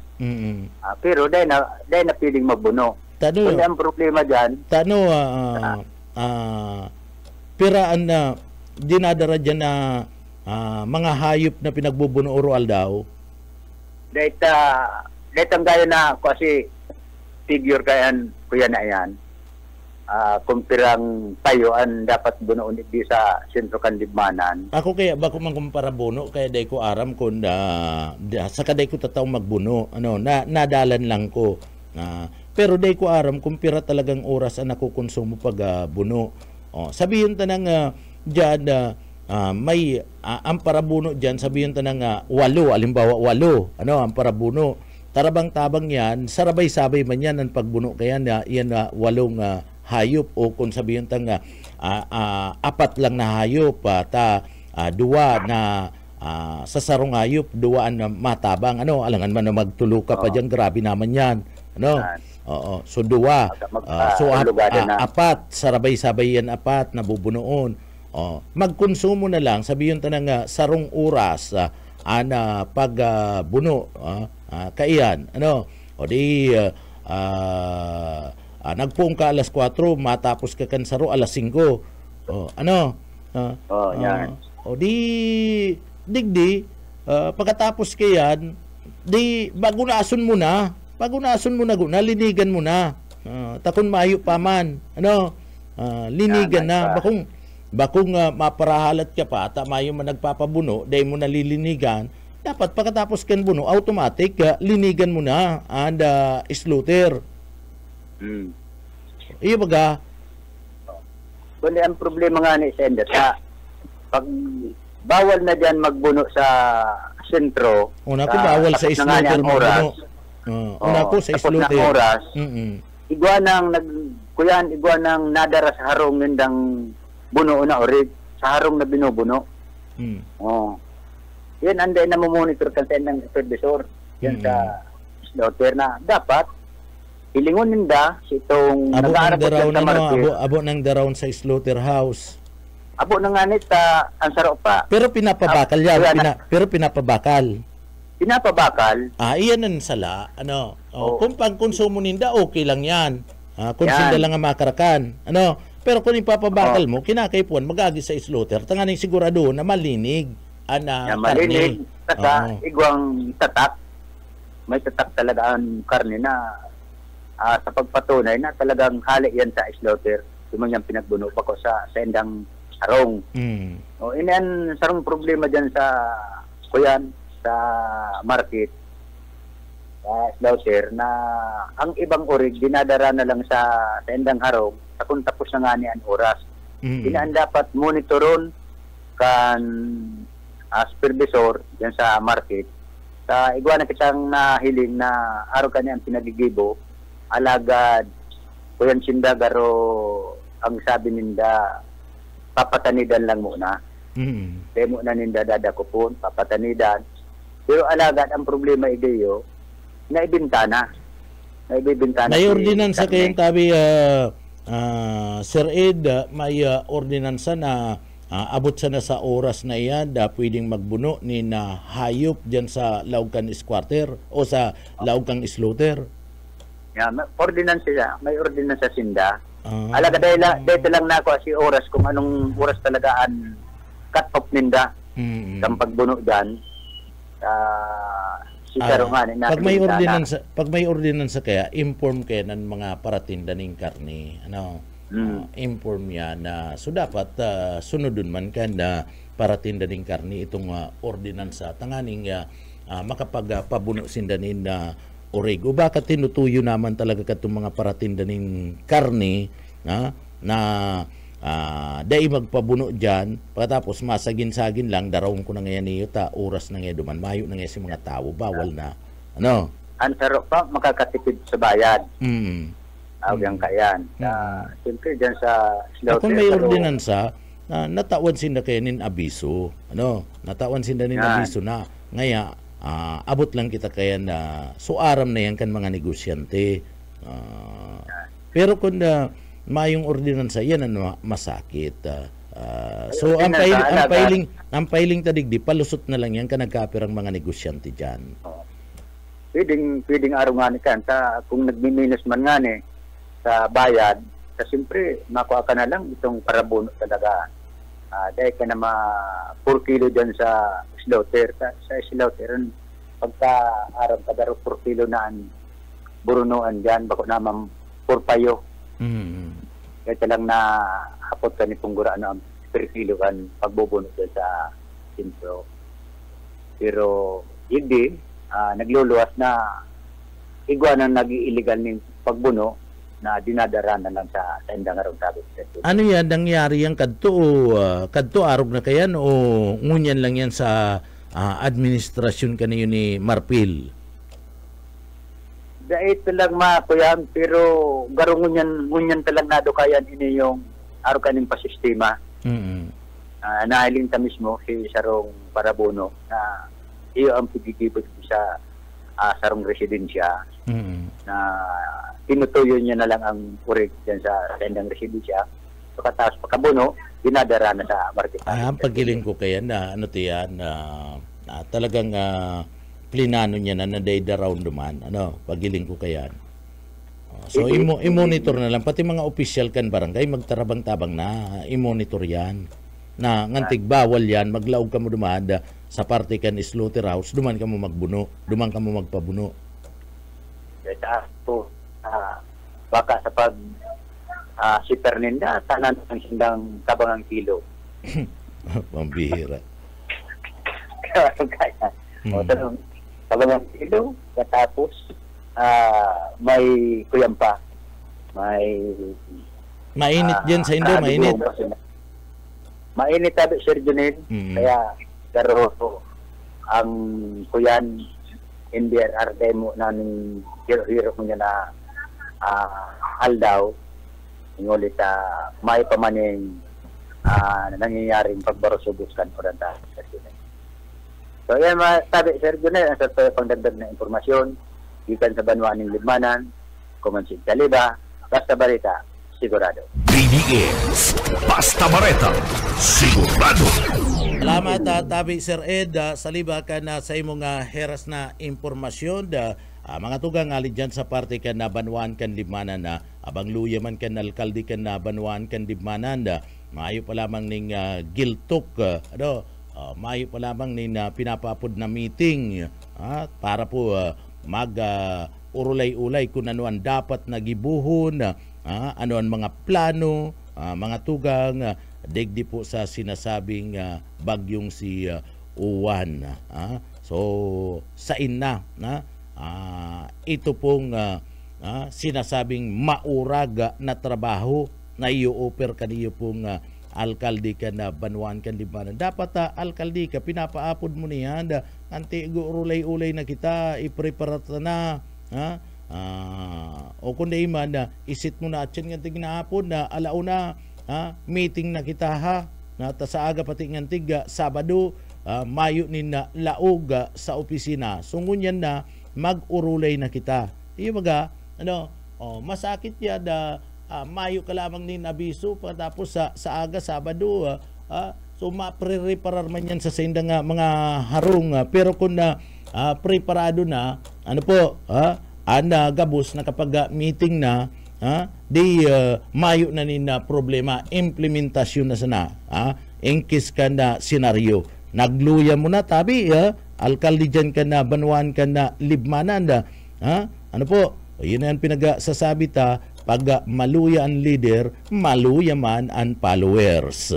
Speaker 7: Pero dahil na piling magbuno. Kung ang problema dyan,
Speaker 3: piraan na dinadara dyan na mga hayop na pinagbubuno oral daw?
Speaker 7: dahil ang gaya na kasi figure kayan kuya na yan. Kung pirang tayo ang dapat bunoon di sa sentro kanlibmanan.
Speaker 3: Ako kaya bako man kumpara buno kaya day ko aram kun sa kaday ko tataw magbuno nadalan lang ko. Pero day ko aram kung pira talagang oras ang nakukonsumo pag buno. Sabihin tanang diyan may ang parabuno diyan sabihin tanang 8 halimbawa 8 ang parabuno. Tarabang-tabang yan sarabay-sabay man yan ang pagbuno kaya na yan 8 hayop o kung sabihin tang 4 lang na hayop duwa na sa sarong hayop duwa na matabang alangan man na magtulo ka pa diyan grabe naman yan oo so duwa so 4 sarabay-sabay yan 4 na bubunoon magkonsumo na lang sabihin tanang sarong oras ana pagbuno kaiyan o di nagpuong ka alas 4, matapos ka kansaro alas 5.
Speaker 7: Yan.
Speaker 3: Di digdi, pagkatapos kayan, di bagunason mo na linigan mo na. Takon mayo pa man, linigan na. Bakong maparahalat ka pa, tamayo man nagpapabuno, dahil mo nalilinigan, dapat pagkatapos kan buno, automatic, linigan mo na, and slaughter. Iyo baga.
Speaker 7: Kundi ang problema nga ni Sender pag bawal na diyan magbuno sa sentro.
Speaker 3: Una ko bawal sa slaughter magbuno. Una ko sa slaughter. Igwa nang
Speaker 7: nadara sa harong nindang buno na orig sa harong na binubuno. Yan anday na mo-monitor kanten ng supervisor. Yan sa slaughter na dapat ilingon ninda si itong
Speaker 3: nag-aarap sa market. Abo nang darawon sa slaughterhouse.
Speaker 7: Abo nang nganit ang saro pa.
Speaker 3: Pero pinapabakal yan. Pero pinapabakal.
Speaker 7: Pinapabakal?
Speaker 3: Iyan ang sala. Kung pang-konsumo ninda, okay lang yan. Kung sinda lang ang makarakan. Pero kung ipapabakal mo, kinakaipuan, mag-agi sa slaughter. Tanganing sigurado na malinig.
Speaker 7: Malinig. Saka igwang tatak. May tatak talaga ang karne na sa pagpatunay na talagang hali yan sa slaughter. Yung mga pinagbuno pa ko sa endang sarong. Inian sarong problema dyan sa sa market sa slaughter na ang ibang orig dinadara na lang sa endang harong sa kung tapos na nga ni ang oras. Inaan dapat monitoron kan supervisor dyan sa market sa igwa na kitang nahiling na araw kaniyang pinagigibo alagad kuyan sinda garo ang sabi ninda papatanidan lang muna. Demo na ninda dadakupon papatanidan. Pero alagad ang problema ideyo na ibintana.
Speaker 3: May ordinansa kayong tabi Sir Ed, may ordinansa na abot sa na sa oras na iyan pwedeng magbuno ni na hayop diyan sa Laugkan Squatter o sa Laugkan Slaughter.
Speaker 7: Ordinance siya. May ordinance sa sinda. Alaga dahil lang na ako si oras kung anong oras talaga ang cut off ninda ng pagbuno dyan.
Speaker 3: Pag may ordinance kaya, inform kayo ng mga paratinda ng karne. Inform yan na so dapat sunodun man ka na paratinda ng karne itong ordinance. Tanganing makapagpabuno sindanin na orig. O baka tinutuyo naman talaga katong mga paratinda ng karne na dai magpabuno dyan, pagkatapos masagin-sagin lang, darawang ko na ngayon niyo, oras na ngayon duman, mayo na ngayon si mga tao, bawal na. Ano?
Speaker 7: Ang sarap pa, makakatipid sa bayad. Yang kayan. Siyempre, dyan sa slaughter.
Speaker 3: Kung may ordinansa, natawan sinda kayo nin abiso. Ano? Natawan sinda nin abiso na ngaya, abot lang kita kaya na suaram na yan kan mga negosyante. Pero kung mayong ordinansa, yan ano, masakit. So, ang pailing tadigdi, palusot na lang yan ka nagkapirang mga negosyante dyan.
Speaker 7: Pwedeng arungan kan kung nagmi-minus man nga sa bayad, siyempre makuha ka na lang itong parabono talaga. Dahil ka na 4 kilo dyan sa slaughter. Sa slaughter, pagka araw ka daro 4 kilo na ang burunuan dyan, bako naman 4 payo. Kaya lang na hapot ka ni Punggura ang per kilo kan pagbubuno dyan sa sintro. Pero hindi, nagluluwas na igwa na nag-illegal ng pagbuno na dinadara na lang sa indang araw sabi.
Speaker 3: Ano yan, nangyari yan kadto arog na kayan o ngunyan lang yan sa administrasyon kaniyo ni Marpil?
Speaker 7: Dahil talang makuyan, pero garo ngunyan talang nado kayan ini yung araw kaning pasistema. Nahiling ta mismo si Sarong Parabono na iyo ang pagkikipot sa sarong residensya na tinutuyo niya na lang ang kurig dyan sa tendang residensya. So kataas pagkabuno, dinadara na sa market.
Speaker 3: Ang pagkiling ko kaya na ano tiyan talagang plinano niya na day round duman. Ano, pagkiling ko kaya. So i-monitor na lang pati mga official kan barangay magtarabang-tabang na i-monitor yan. Na ngantig bawal yan, maglaog ka mo duman sa parte kan slaughterhouse, duman ka mo magbuno, duman ka mo magpabuno.
Speaker 7: Kaya po, baka sa pag si Perninda, tanan ang sindang tabangang kilo.
Speaker 3: Pambihira.
Speaker 7: Kaya, tabangang kilo, katapos may kuyampa.
Speaker 3: Mainit dyan sa Indo, mainit.
Speaker 7: Mainit tabi, Sir Junil. Kaya, pero ang kuyan, NBRR demo na ng hero-hero mo niya na aldaw, ngulit may pamaning nangyayaring pagbarosubos kan o ranta, Sir Junil. So, yan sabi, Sir Junil, ang sa pangdagdag na informasyon, ikan sa Banwa ng Libmanan, Kumansin Taliba, Basta Balita, sigurado.
Speaker 2: BDS, Basta Bareta, sigurado.
Speaker 3: Salamat tabi Sir Ed saliba ka na sa imong heras na impormasyon mga tugang ali dyan sa parte kan na Banwaan kan Libmanan na abang luya man kan alkalde kan na Banwaan kan Libmanan maayo pa lamang ning giltok maayo pa lamang ning pinapapod na meeting para po mag urulay-ulay kung ano ang dapat nagibuhon ano ang mga plano mga tugang digdi po sa sinasabing bagyong si Uwan. So sa inna ito pong sinasabing maurag na trabaho na i-offer kaniyo pong alkalde ka na Banwaan kan Libmanan. Dapat alkalde ka pinapaapod mo niyan anti urulay-ulay na kita i-prepare na o kung di man isit mo na at yan nga tignaapod na alauna meeting na kita na sa aga pati ng tiga Sabado mayo ni na laog sa opisina sungun yan na mag-urulay na kita iyo baga masakit yan mayo ka lamang ni abiso patapos sa aga Sabado so ma-pre-reparar man yan sa sindang mga harong pero kung preparado na ano po gabos na kapag meeting na mayo na nina problema implementasyon na sana engkis ka na senaryo nagluya mo na tabi alkalde dyan ka na Banwaan ka na Libmanan ano po yun ang pinagsasabi pag maluya ang leader maluya man ang followers.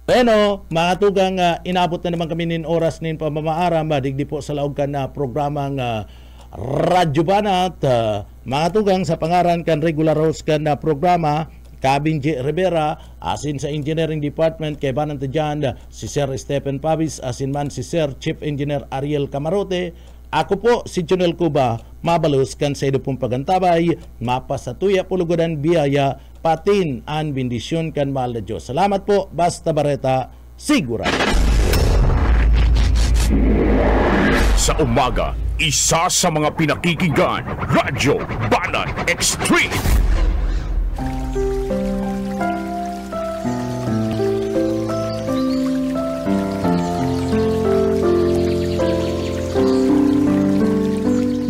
Speaker 3: Bueno, mga tugang inabot na naman kami nin oras nin pamamaaram digdi po sa laog ka na programang Radyo Banat mga tugang sa pangaran kan regular host kan na programa Cabin J. Rivera, asin sa Engineering Department kay Bananta dyan, si Sir Stephen Pavis, asin man si Sir Chief Engineer Ariel Camarote. Ako po si Junel Cuba, mabalos kan sa pong pagantabay, mapasatuya pulugodan biyaya, patin an bendisyon kan mahal na Diyos. Salamat po, Basta Barreta, sigurado.
Speaker 2: Sa umaga, isa sa mga pinakikinggan, Radyo Banan Extreme.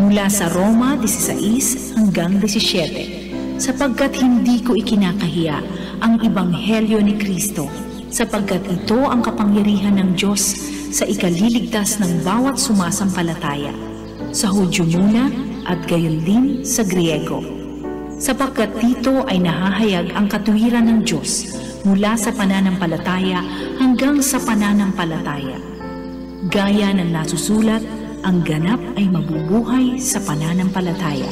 Speaker 1: Mula sa Roma 16 hanggang 17, sapagkat hindi ko ikinakahiya ang Ebanghelyo ni Kristo, sapagkat ito ang kapangyarihan ng Diyos sa ikaliligtas ng bawat sumasampalataya, sa Hudyo muna at gayon din sa Griego. Sapagkat dito ay nahahayag ang katuwiran ng Diyos mula sa pananampalataya hanggang sa pananampalataya. Gaya ng nasusulat, ang ganap ay mabubuhay sa pananampalataya.